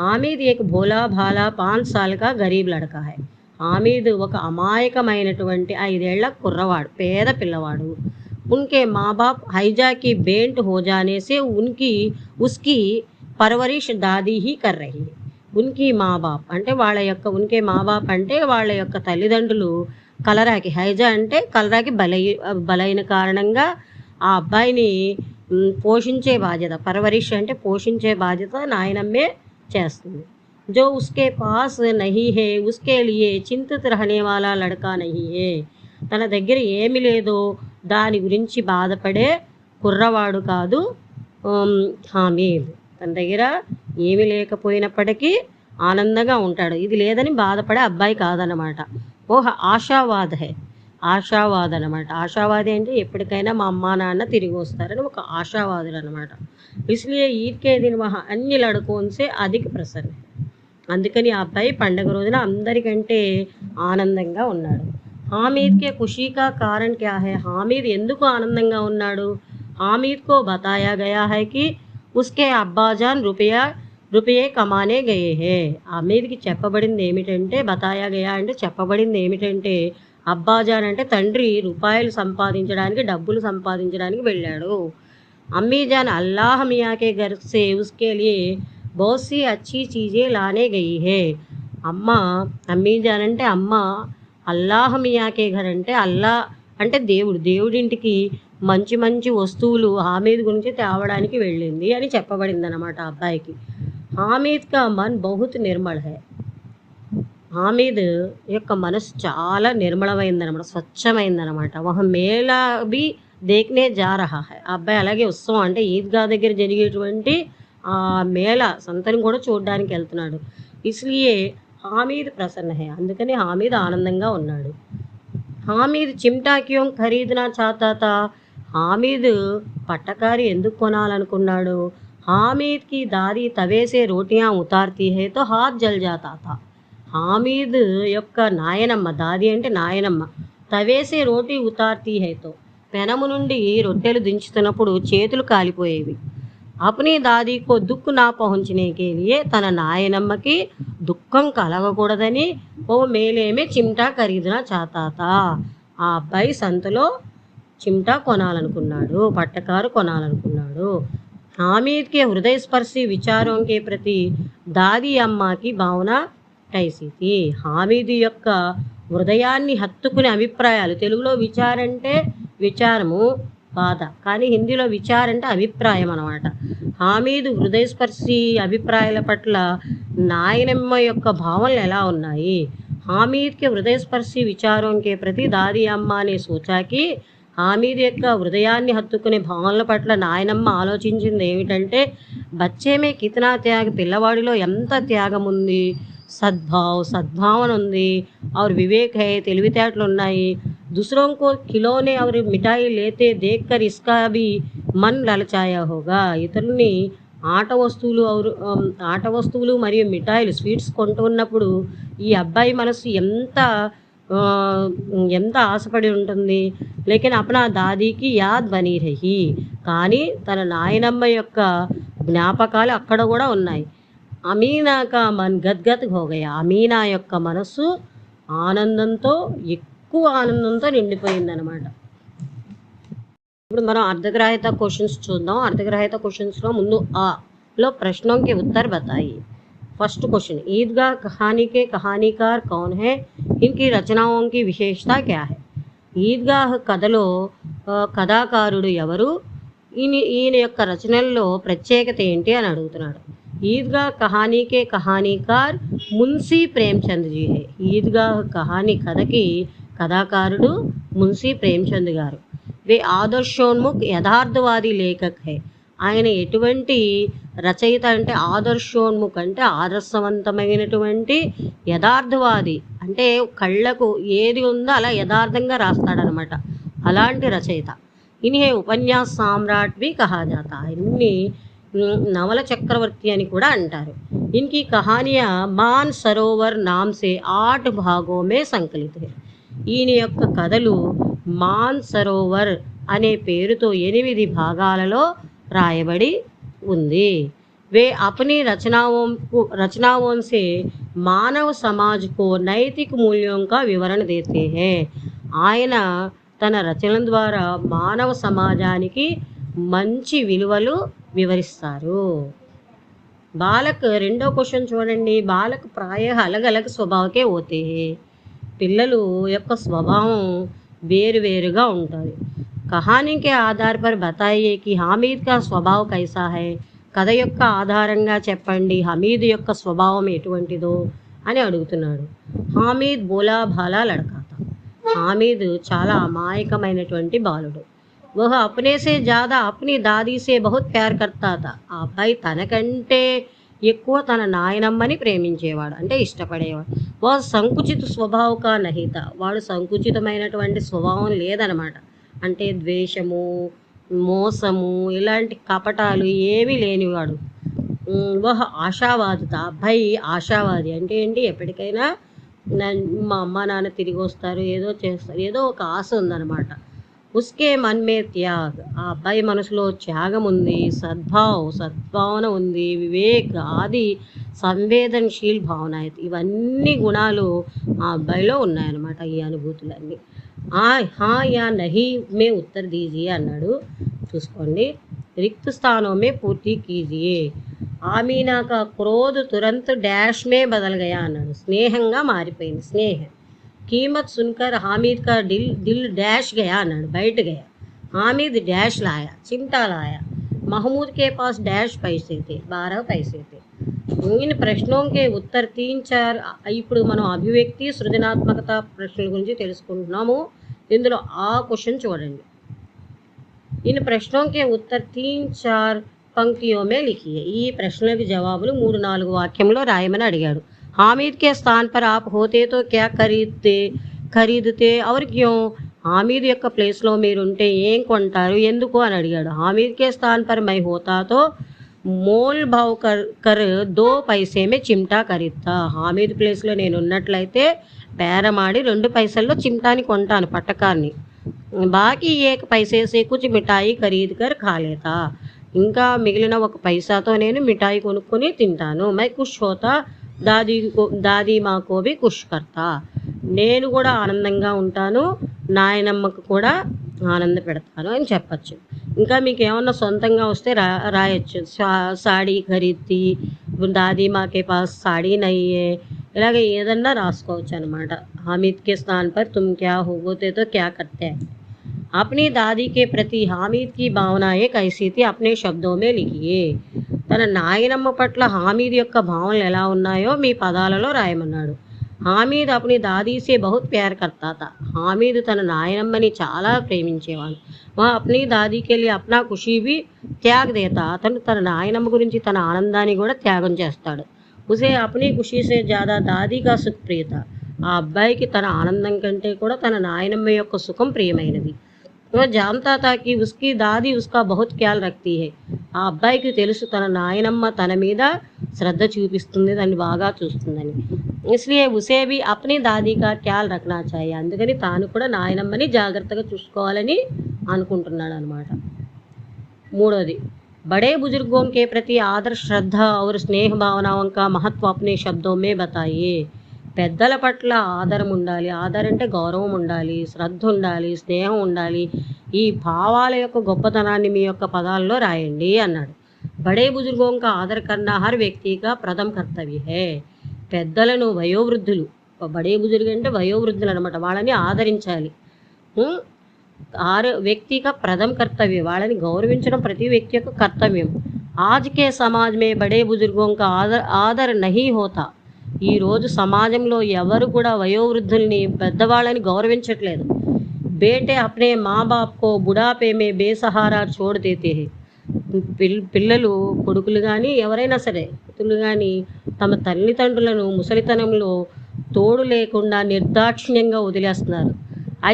హామీద్ ఏక్ భోలా భాలా 5 సాల్ కా గరీబ్ లడకా హై. హామీద్ ఒక అమాయకమైనటువంటి 5 ఏళ్ల కుర్రవాడు, పేద పిల్లవాడు. ఉన్కే మా బాప్ హైజాకి బేంట్ హో జానే సే ఉస్కి పర్వరిష్ దాదీ హీ కర్ రహీ. ఉన్కి మా బాప్ అంటే ఉన్కే మా బాప్ అంటే వాళ్ళ యొక్క తల్లిదండ్రులు కలరాకి, హైజా అంటే కలరాకి బలైన కారణంగా ఆ అబ్బాయిని పోషించే బాధ్యత, పర్వరిష్ అంటే పోషించే బాధ్యత నాయనమ్మే చేస్తుంది. जो उसके पास नहीं है उसके लिए चिंतित रहने वाला लड़का नहीं है. తన దగ్గర ఏమి లేదో దాని గురించి బాధపడే కుర్రవాడు కాదు హామీద్. తన దగ్గర ఏమి లేకపోయినప్పటికీ ఆనందంగా ఉంటాడు, ఇది లేదని బాధపడే అబ్బాయి కాదన్నమాట. ఆశావాద్ హై, ఆశావాద్ అనమాట. ఆశావాది అంటే ఎప్పటికైనా మా అమ్మా నాన్న తిరిగి వస్తారని ఒక ఆశావాదుడు అనమాట. ఇస్లియే ఈద్ కే దిన్ వహ అన్ని లడ్కోన్ సే అధిక ప్రసన్న. అందుకని ఆ అబ్బాయి పండగ రోజున అందరికంటే ఆనందంగా ఉన్నాడు. హామీద్ కే ఖుషీ కా కారణ్ క్యా హై. హామీద్ ఎందుకు ఆనందంగా ఉన్నాడు? హామీద్ కో బతాయా గయా హై కి ఉస్కే అబ్బాజాన్ రూపాయే కమానే గయే హే. హామీద్కి చెప్పబడింది ఏమిటంటే, బతాయా గయా అంటే చెప్పబడింది ఏమిటంటే, అబ్బాజాన్ అంటే తండ్రి రూపాయలు సంపాదించడానికి, డబ్బులు సంపాదించడానికి వెళ్ళాడు. అమ్మీజాన్ అల్లాహ్ మియా కే ఘర్ సే ఉస్కే లియే बहुत सी अच्छी चीज़ें लाने गई है. అమ్మ, అమ్మీజాన్ అంటే అమ్మ, అల్లాహ్ మియాకే ఘర్ అంటే అల్లా అంటే దేవుడింటికి మంచి మంచి వస్తువులు హామీద్ గురించి తేవడానికి వెళ్ళింది అని చెప్పబడింది అనమాట అబ్బాయికి. హామీద్ కా మన్ బహుత్ నిర్మల్ హై. హామీద్ యొక్క మనసు చాలా నిర్మలమైందనమాట, స్వచ్ఛమైందనమాట. వహ మేళా బి దేఖ్నే జా రహా హై. ఆ అబ్బాయి అలాగే ఉత్సవం అంటే ఈద్గా దగ్గర జరిగేటువంటి ఆ మేళ సంతని కూడా చూడడానికి వెళ్తున్నాడు. ఇస్లియే హామీద్ ప్రసన్న హై. అందుకని హామీద్ ఆనందంగా ఉన్నాడు. హామీద్ చిమ్టా క్యోं ఖరీదనా చాతా థా. హామీద్ పట్టకారి ఎందుకు కొనాలనుకున్నాడు? హామీద్ కి దాది తవేసే రోటియా ఉతార్తీ హై తో హాత్ జల్ జాతా థా. హామీద్ యొక్క నాయనమ్మ, దాది అంటే నాయనమ్మ, తవేసే రోటీ ఉతార్తీ హై తో పెనము నుండి రొట్టెలు దించుతున్నప్పుడు చేతులు కాలిపోయేవి. అప్నీ దాదీకో దుఃఖ్ నా పహుంచనే కే లియే, తన నాయనమ్మకి దుఃఖం కలగకూడదని ఓ మేలేమే చిమ్టా ఖరీదునా చాతాతా. ఆ అబ్బాయి సంతలో చిమ్టా కొనాలనుకున్నాడు, పట్టకారు కొనాలనుకున్నాడు. హామీద్ కే హృదయస్పర్శి విచారం కే ప్రతి దాది అమ్మకి భావన కైసీ థీ. హామీద్ యొక్క హృదయాన్ని హత్తుకునే అభిప్రాయాలు, తెలుగులో విచారంటే విచారము బాధ, కానీ హిందీలో విచారం అంటే అభిప్రాయం అనమాట. హామీద్ హృదయస్పర్శి అభిప్రాయాల పట్ల నాయనమ్మ యొక్క భావనలు ఎలా ఉన్నాయి? హామీద్ కే హృదయస్పర్శి విచారం కే ప్రతి దాది అమ్మ అనే సోచాకి హామీద్ యొక్క హృదయాన్ని హత్తుకునే భావనల పట్ల నాయనమ్మ ఆలోచించింది ఏమిటంటే, బచ్చే మే కితనా త్యాగ, పిల్లవాడిలో ఎంత త్యాగం ఉంది, సద్భావన ఉంది, और विवेक है, తెలివితేటలు ఉన్నాయి, दूसरों को खिलौने और मिठाई लेते देखकर इसका भी मन ललचाया होगा, ఇతరుల్ని ఆట వస్తువులు మరియు మిఠాయిలు స్వీట్స్ కొంటున్నప్పుడు ఈ అబ్బాయి మనసు ఎంత ఆశపడి ఉంటుంది. లేకిన్ అప్నా దాదీకి యాద్ బనీ రహీ, కానీ తన నాయనమ్మ యొక్క జ్ఞాపకాలు అక్కడ కూడా ఉన్నాయి. అమీనా కా మన్ గద్గద్ హో గయా, అమీనా యొక్క మనసు ఎక్కువ ఆనందంతో నిండిపోయిందనమాట. ఇప్పుడు మనం అర్ధగ్రాహిత క్వశ్చన్స్ చూద్దాం. అర్ధగ్రాహిత క్వశ్చన్స్లో ముందు లో ప్రశ్నों के उत्तर बताइए. फर्स्ट क्वेश्चन, ईदगाह कहानी के कहानीकार कौन है, इनकी रचनाओं की विशेषता क्या है. ఈద్గాహ్ కథలో కథాకారుడు ఎవరు, ఈయన యొక్క రచనల్లో ప్రత్యేకత ఏంటి అని అడుగుతున్నాడు. Idgah కహానీకే కహానీకార్ Mnuchin Premchand G high. Idgah Kahani కథకి కథాకారుడు మున్సీ ప్రేమ్చంద్ గారు. వే ఆదర్శోన్ముఖ్ యథార్థవాది లేఖక్ హై. ఆయన ఎటువంటి రచయిత అంటే, ఆదర్శోన్ముఖ్ అంటే ఆదర్శవంతమైనటువంటి, యథార్థవాది అంటే కళ్ళకు ఏది ఉందో అలా యథార్థంగా రాస్తాడనమాట, అలాంటి రచయిత. ఇన్హే ఉపన్యాస్ సామ్రాట్ भी कहा जाता है. ఇన్ని నవల చక్రవర్తి అని కూడా అంటారు. ఇన్కి కహానియా మాన్ సరోవర్ నామ్ సే 8 భాగోं में సంకలిత है. ఈయన యొక్క కథలు మాన్ సరోవర్ అనే పేరుతో 8 భాగాలలో రాయబడి ఉంది. वे अपनी रचनाओं से मानव समाज को नैतिक मूल्यों का विवरण देते हैं. ఆయన తన రచనల ద్వారా మానవ సమాజానికి మంచి విలువలు వివరిస్తారు. బాలక్ రెండో క్వశ్చన్ చూడండి. బాలక్ ప్రాయ అలగ్ అలగ్ స్వభావకే పోతే, పిల్లలు యొక్క స్వభావం వేరువేరుగా ఉంటుంది. కహానీ కే ఆధార్ పర్ బతాయియే కి హామీద్ కా స్వభావ్ కైసా హై. కథ యొక్క ఆధారంగా చెప్పండి హమీద్ యొక్క స్వభావం ఎటువంటిదో అని అడుగుతున్నాడు. హామీద్ బోలా భాలా లడకాత. హామీద్ చాలా అమాయకమైనటువంటి బాలుడు. వహ అప్నే సే జ్యాదా అప్నీ దాదీ సే బహుత్ ప్యార్ కర్తా థా. ఆ అబ్బాయి తనకంటే ఎక్కువ తన నాయనమ్మని ప్రేమించేవాడు, అంటే ఇష్టపడేవాడు. వహ సంకుచిత స్వభావ కా నహీత. వాడు సంకుచితమైనటువంటి స్వభావం లేదనమాట, అంటే ద్వేషము, మోసము, ఇలాంటి కపటాలు ఏమీ లేనివాడు. వహ ఆశావాదిత. అబ్బాయి ఆశావాది అంటే ఏంటి, ఎప్పటికైనా మా అమ్మ నాన్న తిరిగి వస్తారు, ఏదో చేస్తారు, ఏదో ఒక ఆశ ఉందన్నమాట. ఉస్కే మన్ మే త్యాగ్. ఆ అబ్బాయి మనసులో త్యాగం ఉంది, సద్భావన ఉంది, వివేక్ ఆది సంవేదనశీల్ భావన, ఇవన్నీ గుణాలు ఆ అబ్బాయిలో ఉన్నాయన్నమాట, ఈ అనుభూతులన్నీ. హా యా నహీ మే ఉత్తర్ దీజియే అన్నాడు. చూసుకోండి. రిక్త్ స్థానం మే పూర్తి కీజియే. ఆమీనా కా క్రోధ్ తురంత్ డాష్ మే బదల్ గయా అన్నాడు. స్నేహంగా మారిపోయింది, స్నేహం. कीमत सुनकर हामिद का दिल डैश गया అన్నాడు, బయట गया. हामिद डैश लाया, चिमटा लाया. महमूद के पास डैश पैसे थे, 12 पैसे थे. इन प्रश्नों के उत्तर 3-4. ఇప్పుడు మనం అభివ్యక్తి సృజనాత్మకత ప్రశ్నల గురించి తెలుసుకుంటున్నాము. ఇందులో ఆ క్వశ్చన్ చూడండి. ఇన్ ప్రశ్నों के उत्तर 3-4 पंक्तियों में लिखिए. ఈ ప్రశ్నలకు జవాబులు 3-4 వాక్యంలో రాయమని అడిగాడు. हामिद के स्थान पर आप होते तो क्या ఖరీదుతే और क्यों. హామీద్ యొక్క ప్లేస్లో మీరుంటే ఏం కొంటారు, ఎందుకు అని అడిగాడు. హామీద్ కే స్థాన్ పర్ మై హోతా తో మోల్ భావ్ కర్ 2 పైసే మే చిమ్టా ఖరీద్తా. హామీద్ ప్లేస్లో నేను ఉన్నట్లయితే బేరమాడి 2 పైసల్లో చిమ్టాని కొంటాను, పట్టకాన్ని. బాకీ 1 పైసే సే కుచ్ మిఠాయి ఖరీద్ కర్ ఖా లేతా. ఇంకా మిగిలిన 1 పైసాతో నేను మిఠాయి కొనుక్కొని తింటాను. మై ఖుష్ హోతా, దాదీ మాకో బి ఖుష్ కర్తా. నేను కూడా ఆనందంగా ఉంటాను, నాయనమ్మకు కూడా ఆనంద పెడతాను అని చెప్పచ్చు. ఇంకా మీకు ఏమన్నా సొంతంగా వస్తే రాయొచ్చు. సాడీ ఖరీద్తి, దాదీ మాకే పాస్ సాడీ నయ్యే, ఇలాగ ఏదన్నా రాసుకోవచ్చు అనమాట. హామిద్ కే స్థాన్ పర్ తుమ్ క్యా హోతే తో క్యా కర్తే. अपनी दादी के प्रति हामिद की भावनाएं कैसी थी, अपने शब्दों में लिखिए. తన నాయనమ్మ పట్ల హామీద్ యొక్క భావనలు ఎలా ఉన్నాయో మీ పదాలలో రాయమన్నాడు. హామీద్ అప్ని దాదీ సే బహుత్ ప్యార్ కర్తా థా. హామీద్ తన నాయనమ్మని చాలా ప్రేమించేవాడు. వహ్ అప్నీ దాదీ కే లియే అప్నా ఖుషీ భీ త్యాగ్ దేతా. అతను తన నాయనమ్మ గురించి తన ఆనందాన్ని కూడా త్యాగం చేస్తాడు. ఉసే అప్నీ ఖుషీ సే జ్యాదా దాదీ కా సుఖ్ ప్రియ థా. ఆ అబ్బాయికి తన ఆనందం కంటే కూడా తన నాయనమ్మ యొక్క సుఖం ప్రియమైనది. वो जानता था कि उसकी दादी उसका बहुत ख्याल रखती है. ఆ అబ్బాయికి తెలుసు తన నాయనమ్మ తన మీద శ్రద్ధ చూపిస్తుంది, దాన్ని బాగా చూస్తుందని. ఇస్లియే ఉసే భీ అప్నీ దాదీ కా ఖ్యాల్ రఖనా చాహియే. అందుకని తాను కూడా నాయనమ్మని జాగ్రత్తగా చూసుకోవాలని అనుకుంటున్నాడు అనమాట. మూడోది, बड़े बुजुर्गों के प्रति आदर श्रद्धा और स्नेह भावनाओं का महत्व अपने शब्दों में बताइए. పెద్దల పట్ల ఆదరం ఉండాలి, ఆదరం అంటే గౌరవం ఉండాలి, శ్రద్ధ ఉండాలి, స్నేహం ఉండాలి. ఈ భావాల యొక్క గొప్పతనాన్ని మీ యొక్క పదాల్లో రాయండి అన్నాడు. బడే బుజుర్గోం కా ఆదర్ కన్నా హర్ వ్యక్తి కా ప్రథమ కర్తవ్య హే. పెద్దలను వయోవృద్ధులు, బడే బుజుర్గు అంటే వయోవృద్ధులు అనమాట, వాళ్ళని ఆదరించాలి. వ్యక్తి కా ప్రథమ కర్తవ్యం, వాళ్ళని గౌరవించడం ప్రతి వ్యక్తి యొక్క కర్తవ్యం. ఆజ్ కే సమాజ్ మే బడే బుజుర్గోం కా ఆదర్ నహీ హోతా. ఈరోజు సమాజంలో ఎవరు కూడా వయోవృద్ధుల్ని పెద్దవాళ్ళని గౌరవించట్లేదు. బేటే అప్నే మా బాప్ కో బుఢాపే మే బేసహారా చోడ్ దేతే హై. పిల్లలు, కొడుకులు కానీ ఎవరైనా సరే కూతుళ్ళు కానీ తమ తల్లిదండ్రులను ముసలితనంలో తోడు లేకుండా నిర్దాక్షిణ్యంగా వదిలేస్తున్నారు.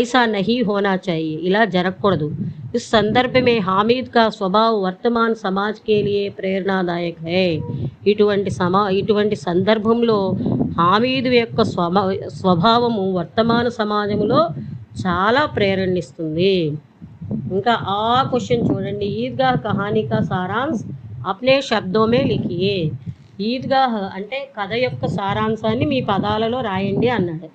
ఐసా నహీ హోనా చాహియే, ఇలా జరగకూడదు. इस संदर्भ में हामिद का स्वभाव वर्तमान समाज के लिए प्रेरणादायक है. ఇటువంటి సందర్భంలో హామీద్ యొక్క స్వభావము వర్తమాన సమాజంలో చాలా ప్రేరణిస్తుంది. ఇంకా ఆ క్వశ్చన్ చూడండి, ఈద్గా కహానీ కా సారాంశ్ అప్నే శబ్దో మే లిఖియే. ఈద్గాహ్ అంటే కథ యొక్క సారాంశాన్ని మీ పదాలలో రాయండి అన్నాడు.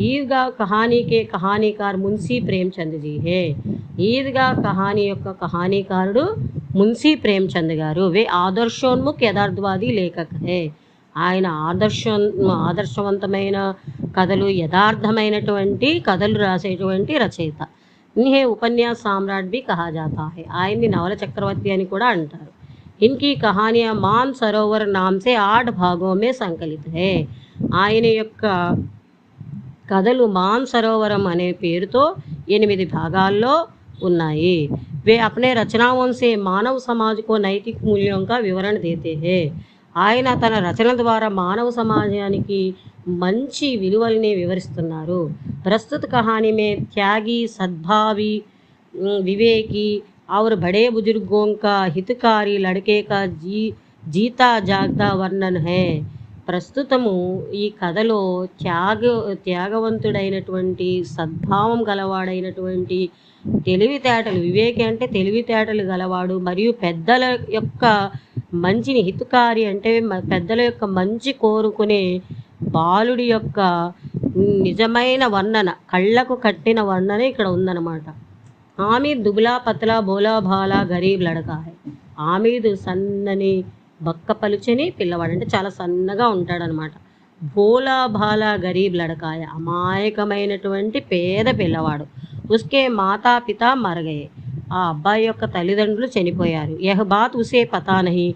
ఈద్గా కహానీ కే కహానీకార్ మున్సీ ప్రేమ్చంద్ జీ హే. ఈద్గా కహానీ యొక్క కహానీకారుడు మున్సీ ప్రేమ్చంద్ గారు. వే ఆదర్శోన్ముఖ్ యథార్థవాది లేఖక్ హే. ఆయన ఆదర్శవంతమైన కథలు, యథార్థమైనటువంటి కథలు రాసేటువంటి రచయిత. ఇన్హే ఉపన్యాస సామ్రాట్ భీ కహా జాతా హై. ఆయన్ని నవల చక్రవర్తి అని కూడా అంటారు. ఇన్కి కహానియా మాన్ సరోవర్ నామ్ సే 8 భాగో మే సంకలిత్ హై. ఆయన యొక్క కథలు మాన్ సరోవరం అనే పేరుతో 8 భాగాల్లో ఉన్నాయి. वे अपने रचनाओं से मानव समाज को नैतिक मूल्यों का विवरण देते हैं. ఆయన తన రచనల ద్వారా మానవ సమాజానికి మంచి విలువల్ని వివరిస్తున్నారు. ప్రస్తుత కహానీ మే త్యాగి, సద్భావి, వివేకి और बड़े बुजुर्गों का हितकारी लड़के का जीता जागता वर्णन है. ప్రస్తుతము ఈ కథలో త్యాగవంతుడైనటువంటి, సద్భావం గలవాడైనటువంటి, తెలివితేటలు, వివేకి అంటే తెలివితేటలు గలవాడు, మరియు పెద్దల యొక్క మంచిని, హితకారి అంటే పెద్దల యొక్క మంచి కోరుకునే బాలుడి యొక్క నిజమైన వర్ణన, కళ్ళకు కట్టిన వర్ణన ఇక్కడ ఉందన్నమాట. ఆమీద్ దుబలా పతలా బోలా భాలా గరీబ్ లడకా హై. ఆమీద్ సన్నని, బక్క పలుచని పిల్లవాడు, అంటే చాలా సన్నగా ఉంటాడనమాట. భోలా భాలా గరీబ్ లడకాయ, అమాయకమైనటువంటి పేద పిల్లవాడు. ఉస్కే మాతా పితా మరగయే. ఆ అబ్బాయి యొక్క తల్లిదండ్రులు చనిపోయారు. యహ్ బాత్ ఉసే పతా నహీ.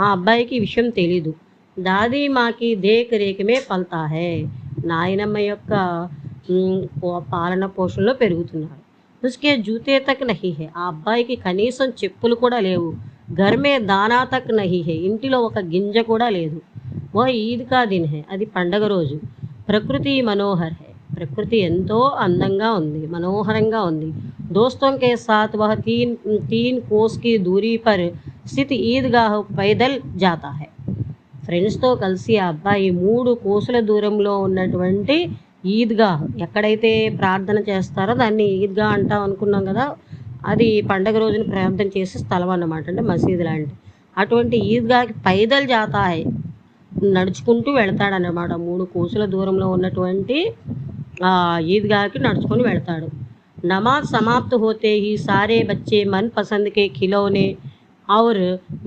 ఆ అబ్బాయికి విషయం తెలీదు. దాదీ మాకి దేక్ రేక్ మే పల్తా హై. నాయనమ్మ యొక్క పాలన పోషణలో పెరుగుతున్నాడు. ఉస్కే జూతే తక్ నహీ హై. ఆ అబ్బాయికి కనీసం చెప్పులు కూడా లేవు. ఘర్మే దానా తక్ నహీ హై. ఇంటిలో ఒక గింజ కూడా లేదు. ఓ ఈద్ కా దిన్ హై. అది పండగ రోజు. ప్రకృతి మనోహర్ హై. ప్రకృతి ఎంతో అందంగా ఉంది, మనోహరంగా ఉంది. దోస్తో కే సాత్ వహ తీన్ కోస్ కి దూరీ పర్ స్థిత్ ఈద్గాహ్ పైదల్ జాతా హై. ఫ్రెండ్స్తో కలిసి ఆ అబ్బాయి 3 కోసుల దూరంలో ఉన్నటువంటి ఈద్గాహ్, ఎక్కడైతే ప్రార్థన చేస్తారో దాన్ని ఈద్గాహ్ అంటాం అనుకున్నాం కదా, అది పండగ రోజున ప్రార్థన చేసే స్థలం అన్నమాట, అంటే మసీదు లాంటి. అటువంటి ఈద్గాహ్కి పైదల్ జాతా హై, నడుచుకుంటూ వెళ్తాడన్నమాట. 3 కోసుల దూరంలో ఉన్నటువంటి ఈద్గాహ్కి నడుచుకొని వెళ్తాడు. నమాజ్ సమాప్త హోతే హీ సారే బచ్చే మన్ పసంద్ కే ఖిలౌనే ఔర్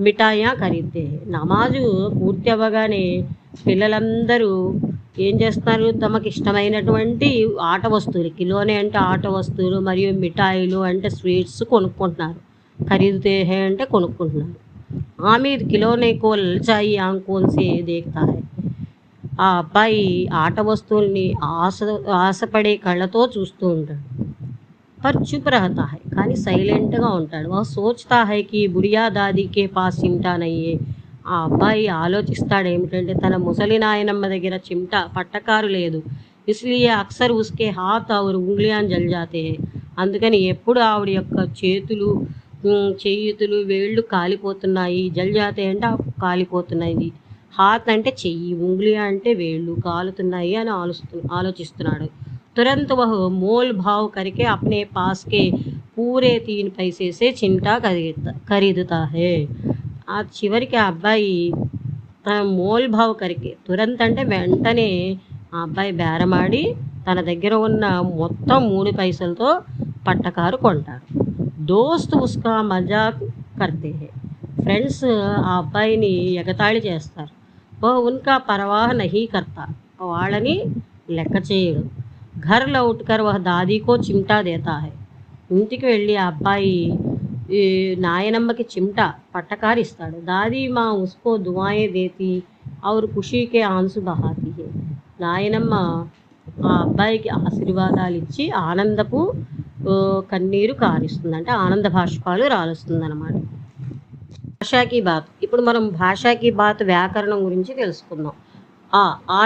మిఠాయియా ఖరీద్తే. నమాజు పూర్తి అవ్వగానే పిల్లలందరూ ఏం చేస్తున్నారు, తమకు ఇష్టమైనటువంటి ఆట వస్తువులు, కిలోనే అంటే ఆట వస్తువులు, మరియు మిఠాయిలు అంటే స్వీట్స్ కొనుక్కుంటున్నారు. ఖరీదుతే హే అంటే కొనుక్కుంటున్నారు. ఆమీద్ కిలోనే కో లల్చాయి ఆంకోన్ సే దేఖ్తా హై. ఆ అబ్బాయి ఆట వస్తువుల్ని ఆశపడే కళ్ళతో చూస్తూ ఉంటాడు. पर चुप रहता है కానీ సైలెంట్గా ఉంటాడు. వह सोचता है कि बुढ़िया दादी के पास चिमटा नहीं है. ఆ అబ్బాయి ఆలోచిస్తాడు ఏమిటంటే తన ముసలి నాయనమ్మ దగ్గర చిమ్టా పట్టకారు లేదు. इसलिए अक्सर उसके हाथ और उंगलियां जल जाते हैं. అందుకని ఎప్పుడు ఆవిడ యొక్క చేతులు చేయుతులు వేళ్ళు కాలిపోతున్నాయి. జల్ జాతే అంటే కాలిపోతున్నాయి. హాత్ అంటే చెయ్యి, ఉంగ్లియా అంటే వేళ్ళు కాలుతున్నాయి అని ఆలోచిస్తున్నాడు. तुरंत वह मोल भाव करके अपने पास के पूरे 3 पैसे से चिमटा खरीदता है. ఆ చివరికి ఆ అబ్బాయి మోల్ భావ్ కరికే తురంత్ అంటే వెంటనే ఆ అబ్బాయి బేరమాడి తన దగ్గర ఉన్న మొత్తం 3 పైసలతో పట్టకారు కొంటాడు. దోస్త్ ఉస్కా మజాక్ కర్తే హై. ఫ్రెండ్స్ ఆ అబ్బాయిని ఎగతాళి చేస్తారు. ఓ ఉన్కా పరవాహ నహీ కర్తా. వాళ్ళని లెక్క చేయడు. घर लौट कर वह दादी को चिमटा देता है. ఇంటికి వెళ్ళి ఆ అబ్బాయి నాయనమ్మకి చిమ్టా పట్టకారు ఇస్తాడు. దాదీ మా ఉస్కో దుఆయే దేతి और खुशी के आंसू बहाती है. నాయనమ్మ ఆ అబ్బాయికి ఆశీర్వాదాలు ఇచ్చి ఆనందపు కన్నీరు కారుస్తుంది, అంటే ఆనంద భాష్పాలు రాలుస్తుంది అన్నమాట. భాషాకి బాత్. ఇప్పుడు మనం భాషాకి బాత్ వ్యాకరణం గురించి తెలుసుకుందాం.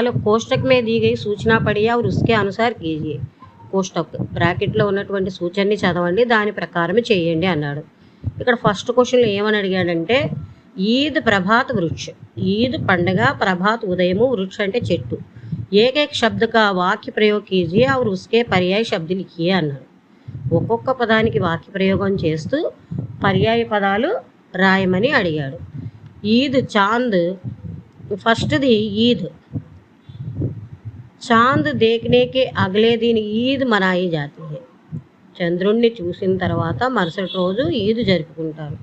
लोग कोष्टक में दी गई सूचना पढ़िए और उसके अनुसार कीजिए. కోష్టక్ బ్రాకెట్లో ఉన్నటువంటి సూచనని చదవండి, దాని ప్రకారం చేయండి అన్నాడు. ఇక్కడ ఫస్ట్ క్వశ్చన్లో ఏమని అడిగాడంటే ఈద్ ప్రభాత్ వృక్ష. ఈద్ పండగ, ప్రభాత్ ఉదయము, వృక్ష అంటే చెట్టు. ఏకైక్ శబ్ద కా వాక్య ప్రయోగ కీజియే और उसके पर्याय शब्द लिखिए అన్నాడు. ఒక్కొక్క పదానికి వాక్య ప్రయోగం చేస్తూ పర్యాయ పదాలు రాయమని అడిగాడు. ఈద్ చాంద్. ఫస్ట్ది ఈద్. చాంద్ దేఖ్నేకే అగలే దిన్ ఈద్ మనాయి జాతి హై. చంద్రుణ్ణి చూసిన తర్వాత మరుసటి రోజు ఈద్ జరుపుకుంటారు.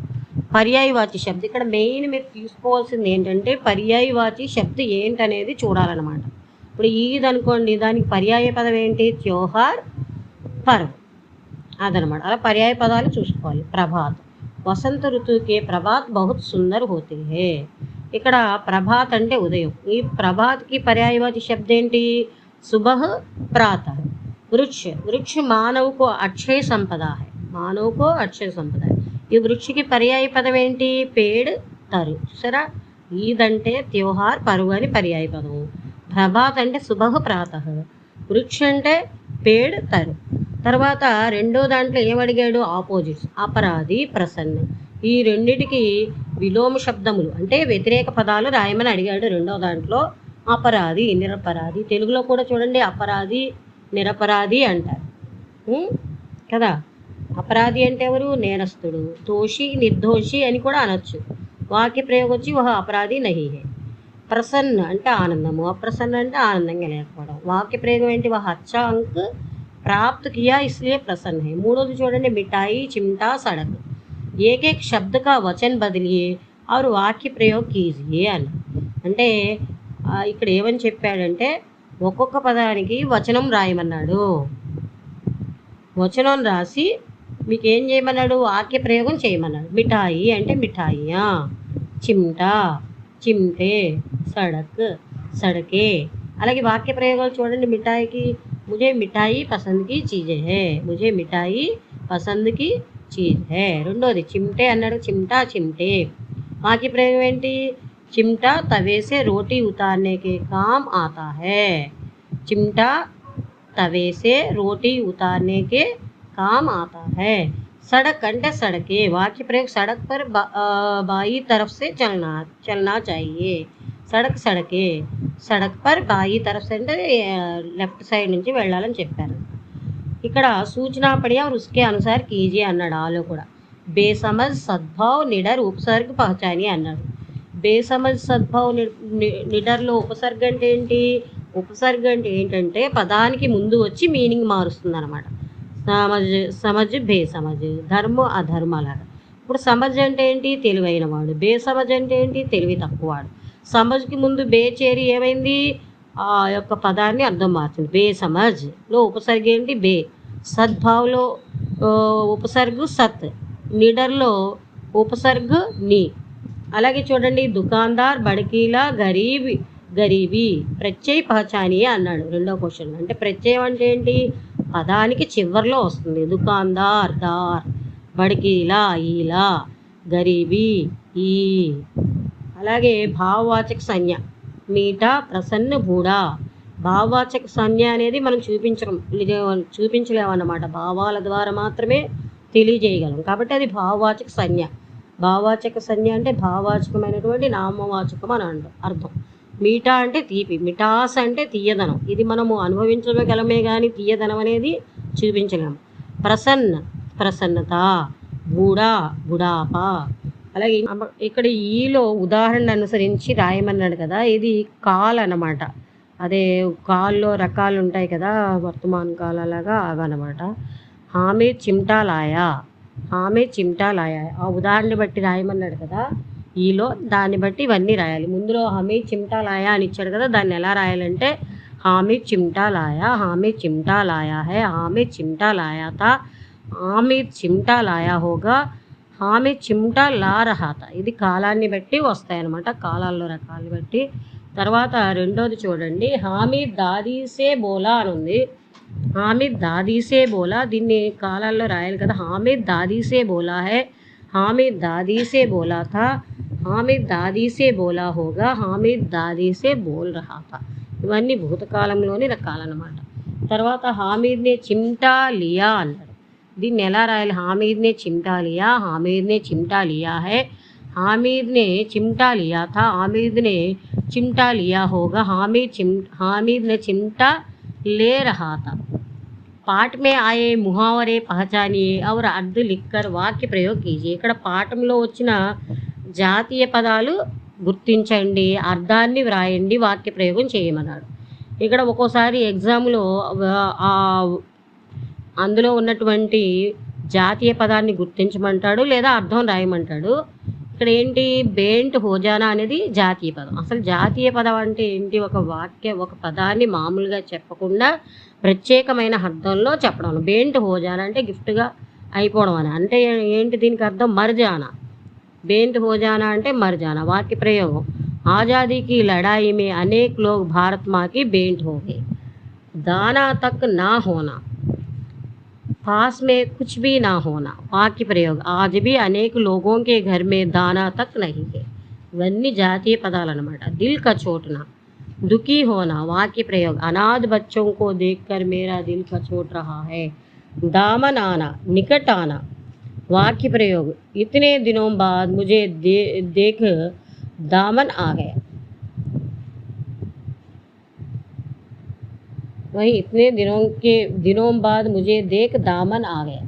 పర్యాయవాచి శబ్దం. ఇక్కడ మెయిన్ మీరు తీసుకోవాల్సింది ఏంటంటే పర్యాయవాచి శబ్దం ఏంటనేది చూడాలన్నమాట. ఇప్పుడు ఈద్ అనుకోండి, దానికి పర్యాయ పదం ఏంటి? త్యోహార్, పర్వ్, అదనమాట. అలా పర్యాయ పదాలు చూసుకోవాలి. ప్రభాత్. వసంత ఋతువుకే ప్రభాత్ బహుత్ సుందర్ హోతే హై. ఇక్కడ ప్రభాత్ అంటే ఉదయం. ఈ ప్రభాత్కి పర్యాయవాచి శబ్దం ఏంటి? సుబహ్, ప్రాతः. వృక్ష. వృక్ష మానవకు అక్షయ సంపద హై. మానవకు అక్షయ సంపద. ఈ వృక్షకి పర్యాయ పదం ఏంటి? పేడ్, తరు. చూసారా? ఈద్ అంటే త్యోహార్, పరువు అని పర్యాయ పదం. ప్రభాత్ అంటే సుబహ్, ప్రాతः. వృక్ష అంటే పేడ్, తరు. తర్వాత రెండో దాంట్లో ఏమడిగాడు? ఆపోజిట్స్. అపరాధి, ప్రసన్న. ఈ రెండిటికి విలోమ శబ్దములు అంటే వ్యతిరేక పదాలు రాయమని అడిగాడు రెండో దాంట్లో. అపరాధి, నిరపరాధి. తెలుగులో కూడా చూడండి అపరాధి, నిరపరాధి అంటారు కదా. అపరాధి అంటే ఎవరు? నేరస్తుడు. దోషి, నిర్దోషి అని కూడా అనొచ్చు. వాక్య ప్రయోగం వచ్చి వహ అపరాధి నహీ హై. ప్రసన్న అంటే ఆనందము, అప్రసన్న అంటే ఆనందంగా లేకపోవడం. వాక్య ప్రయోగం ఏంటి? వహ అచ్చా అంక్ ప్రాప్త్ కియా ఇస్లియే ప్రసన్న హై. మూడోది చూడండి మిఠాయి, చిమ్టా, సడక్. एक एक शब्द का वचन बदलिए और वाक्य प्रयोग कीजिए అని. అంటే ఇక్కడ ఏమని చెప్పాడంటే ఒక్కొక్క పదానికి వచనం రాయమన్నాడు. వచనం రాసి మీకు ఏం చేయమన్నాడు? వాక్య ప్రయోగం చేయమన్నాడు. మిఠాయి అంటే మిఠాయియా, చిమ్టా, చిమ్టే, సడక్, సడకే. అలాగే వాక్య ప్రయోగాలు చూడండి. మిఠాయికి ముజే మిఠాయి పసంద్ కి చీజే హై. ముజే మిఠాయి పసంద్ కి చీజ్ హే. రెండోది చిమ్టే అన్నాడు. చిమ్టా, చిమ్టే. వాక్య ప్రయోగం ఏంటి? చిమ్టా తవే సే రోటీ ఉతార్నే కే కామ్ ఆతా హై. చిమ్టా తవే సే రోటీ ఉతార్నే కే కామ్ ఆతా హై. సడక్ అంటే సడకే. వాక్య ప్రయోగం సడక్ పర్ బాయి తరఫ్ సే చల్నా చాహియే. సడక్ సడకే. సడక్ పర్ బాయి తరఫ్ సే అంటే లెఫ్ట్ సైడ్ నుంచి వెళ్ళాలని చెప్పారు. ఇక్కడ సూచనా పడియా ఉస్కే అనుసార్ కీజియే అన్నాడు. ఆలో కూడా బేసమజ్, సద్భావ్, నిడర్, ఉపసర్గ పహచాని అన్నాడు. బేసమజ్, సద్భావ్, నిడర్లో ఉపసర్గ అంటే ఏంటి? ఉపసర్గ అంటే ఏంటంటే పదానికి ముందు వచ్చి మీనింగ్ మారుస్తుంది అనమాట. సమజ్, సమజ్, బేసమజ్, ధర్మ, అధర్మ అలాగా. ఇప్పుడు సమజ్ అంటే ఏంటి? తెలివైన వాడు. బేసమజ్ అంటే ఏంటి? తెలివి తక్కువవాడు. సమజ్కి ముందు బే చేరి ఏమైంది? ఆ యొక్క పదాన్ని అర్థం మార్చింది. బేసమజ్లో ఉపసర్గ ఏంటి? బే. సద్భావ్లో ఉపసర్గ సత్. నిడర్లో ఉపసర్గ నీ. అలాగే చూడండి దుకాందార్, బడకీలా, గరీబ్, గరీబీ ప్రత్యయ పహచానియే అన్నాడు రెండో క్వశ్చన్. అంటే ప్రత్యయం అంటే ఏంటి? పదానికి చివర్లో వస్తుంది. దుకాందార్ దార్, బడికి ఇలా ఇలా, గరీబీ ఈ. అలాగే భావవాచక సంజ్ఞ మీఠా ప్రసన్న బూడా. భావవాచక సంజ్ఞ అనేది మనం చూపించలేమన్నమాట. భావాల ద్వారా మాత్రమే తెలియజేయగలం కాబట్టి అది భావవాచక సంజ్ఞ. భావవాచక సంజ్ఞ అంటే భావవాచకమైనటువంటి నామవాచకం అని అర్థం. మీఠా అంటే తీపి, మిఠాస్ అంటే తీయదనం. ఇది మనము అనుభవించగలమే కానీ తీయదనం అనేది చూపించలేము. ప్రసన్న ప్రసన్నత, బూడా బుడాపా. అలాగే ఇక్కడ ఈలో ఉదాహరణ అనుసరించి రాయమన్నాడు కదా, ఇది కాల్ అన్నమాట. అదే కాల్లో రకాలు ఉంటాయి కదా, వర్తమాన కాల్ అలాగా అవన్నమాట. హామే చిమ్టా లాయా, హామే చిమ్టా లాయా. ఆ ఉదాహరణ బట్టి రాయమన్నాడు కదా ఈలో, దాన్ని బట్టి ఇవన్నీ రాయాలి. ముందులో హమే చిమ్టా లాయా అని ఇచ్చాడు కదా, దాన్ని ఎలా రాయాలంటే హామే చిమ్టా లాయా, హామే చిమ్టా లాయా హై, హామే చిమ్టా లాయా తా, హామే చిమ్టా లాయా హోగా, హామే చిమ్టా లా రహా తా. ఇది కాలాన్ని బట్టి వస్తాయి అన్నమాట, కాలాల్లో రకాలు బట్టి. తర్వాత రెండోది చూడండి, హామీద్ దాదీసే బోలా అని ఉంది. హామీద్ దాదీసే బోలా, దీన్ని కాలాల్లో రాయాలి కదా. హామీద్ దాదీసే బోలా హై, హామీద్ దాదీసే బోలా థా, హామీద్ దాదీసే బోలా హోగా, హామీద్ దాదీసే బోల్ రహా థా. ఇవన్నీ భూతకాలంలోని రకాలన్నమాట. తర్వాత హామీద్నే చిమ్టా లియా అన్నాడు. దీన్ని ఎలా రాయాలి? హామీద్నే చిమ్టా లియా, హామీద్నే చిమ్టా లియా హై, हामिद ने चिमटा लिया था, हामिद ने चिमटा लिया होगा, हामिद ने चिमटा ले रहा था. పాఠ మే ఆయే ముహావరే పహచానియే और अर्थ लिखकर వాక్య ప్రయోగ్ కీజియే. ఇక్కడ పాఠంలో వచ్చిన జాతీయ పదాలు గుర్తించండి, అర్థాన్ని వ్రాయండి, వాక్య ప్రయోగం చేయమన్నాడు. ఇక్కడ ఒక్కోసారి ఎగ్జామ్లో అందులో ఉన్నటువంటి జాతీయ పదాన్ని గుర్తించమంటాడు లేదా అర్థం రాయమంటాడు. ఇక్కడ ఏంటి, బేంట్ హోజానా అనేది జాతీయ పదం. అసలు జాతీయ పదం అంటే ఏంటి? ఒక పదాన్ని మామూలుగా చెప్పకుండా ప్రత్యేకమైన అర్థంలో చెప్పడం. బేంట్ హోజానా అంటే గిఫ్ట్గా అయిపోవడం అని. అంటే ఏంటి దీనికి అర్థం? మర్జానా. బేంట్ హోజానా అంటే మర్జానా. వాక్య ప్రయోగం, ఆజాదీకి లడాయి మే అనేక లోగ్ భారత్ మాँ की बेंट हो गए, दाना तक ना होना, पास में कुछ भी ना होना. वाक्य प्रयोग, आज भी अनेक लोगों के घर में दाना तक नहीं है. इवన్నీ జాతీయ పదాలు అన్నమాట. दिल का छोटना, दुखी होना. वाक्य प्रयोग, अनाथ बच्चों को देखकर मेरा दिल का छोट रहा है. दामन आना, निकट आना. वाक्य प्रयोग, इतने दिनों बाद मुझे देख दामन आ गया. वही इतने दिनों बाद मुझे देख दामन आ गया.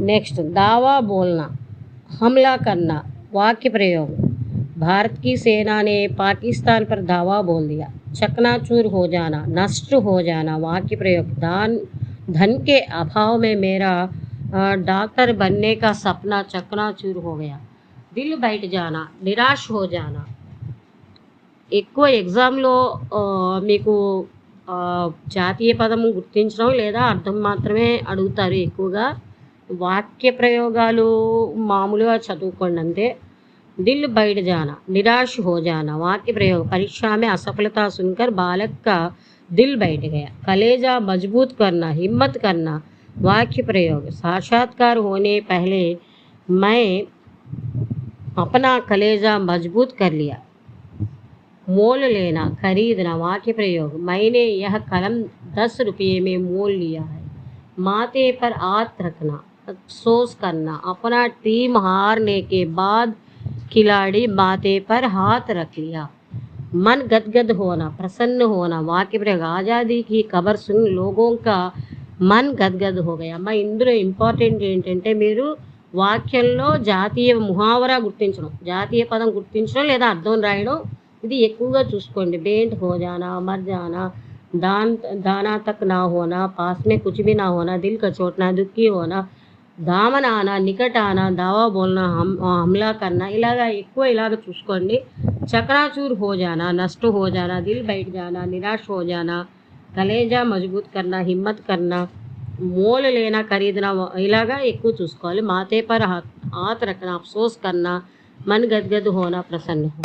नेक्स्ट, दावा बोलना, हमला करना. वाक्य प्रयोग, भारत की सेना ने पाकिस्तान पर दावा बोल दिया. चकनाचूर हो जाना, नष्ट हो जाना. वाक्य प्रयोग, धन के अभाव में मेरा डॉक्टर बनने का सपना चकनाचूर हो गया. दिल बैठ जाना, निराश हो जाना. ఎక్కువ ఎగ్జామ్లో మీకు జాతీయ పదము గుర్తించడం లేదా అర్థం మాత్రమే అడుగుతారు ఎక్కువగా. వాక్య ప్రయోగాలు మామూలుగా చదువుకోండి అంతే. दिल बैठ जाना, निराश हो जाना. वाक्य प्रयोग, परीक्षा में असफलता सुनकर बालक का दिल बैठ गया. कलेजा मजबूत करना, हिम्मत करना. वाक्य प्रयोग, साक्षात्कार होने पहले मैं अपना कलेजा मजबूत कर लिया. मोल लेना, खरीदना. वाक्य प्रयोग, मैंने यह कलम 10 रुपये में मोल लिया है. माथे पर हाथ रखना, अफसोस करना. अपना टीम हारने के बाद खिलाड़ी माथे पर हाथ रख लिया. मन गदगद होना, प्रसन्न होना. वाक्य प्रयोग, आज़ादी की खबर सुन लोगों का मन गदगद हो गया. मैं ఇందులో ఇంపార్టెంట్ ఏంటంటే మీరు వాక్యంలో జాతీయ ముహావరా గుర్తించడం, జాతీయ పదం గుర్తించడం లేదా అర్థం రాయడం, ఇది ఎక్కువగా చూసుకోండి. బేంట్ హో జానా, మర్ జానా, दाना तक ना होना, पास में कुछ भी ना होना, दिल का छोटना, दुखी होना, దామన్ ఆనా, నికట్ ఆనా, దావా బోల్నా, హమ్లా కన్నా. ఇలాగా ఎక్కువ ఇలాగ చూసుకోండి. చకనాచూర్ హో జానా, నష్ట హో జానా, దిల్ బైట్ జానా, నిరాశ హో జానా, కలేజా మజబూత్ కన్నా, హిమ్మత్ కన్నా, మోల్ లేనా, ఖరీదనా. ఇలాగా ఎక్కువ చూసుకోవాలి. మాతే పర్ హాత్ రఖనా, అఫ్సోస్ కన్నా, मन गदगद होना प्रसन्न हो।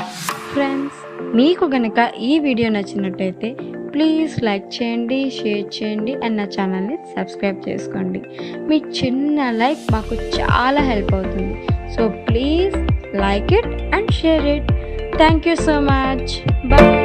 ఫ్రెండ్స్, మీకు గనక ఈ వీడియో నచ్చినట్టయితే ప్లీజ్ లైక్ చేయండి, షేర్ చేయండి అండ్ నా ఛానల్ని సబ్స్క్రైబ్ చేసుకోండి. మీ చిన్న లైక్ మాకు చాలా హెల్ప్ అవుతుంది. So please like it and share it. Thank you so much. Bye.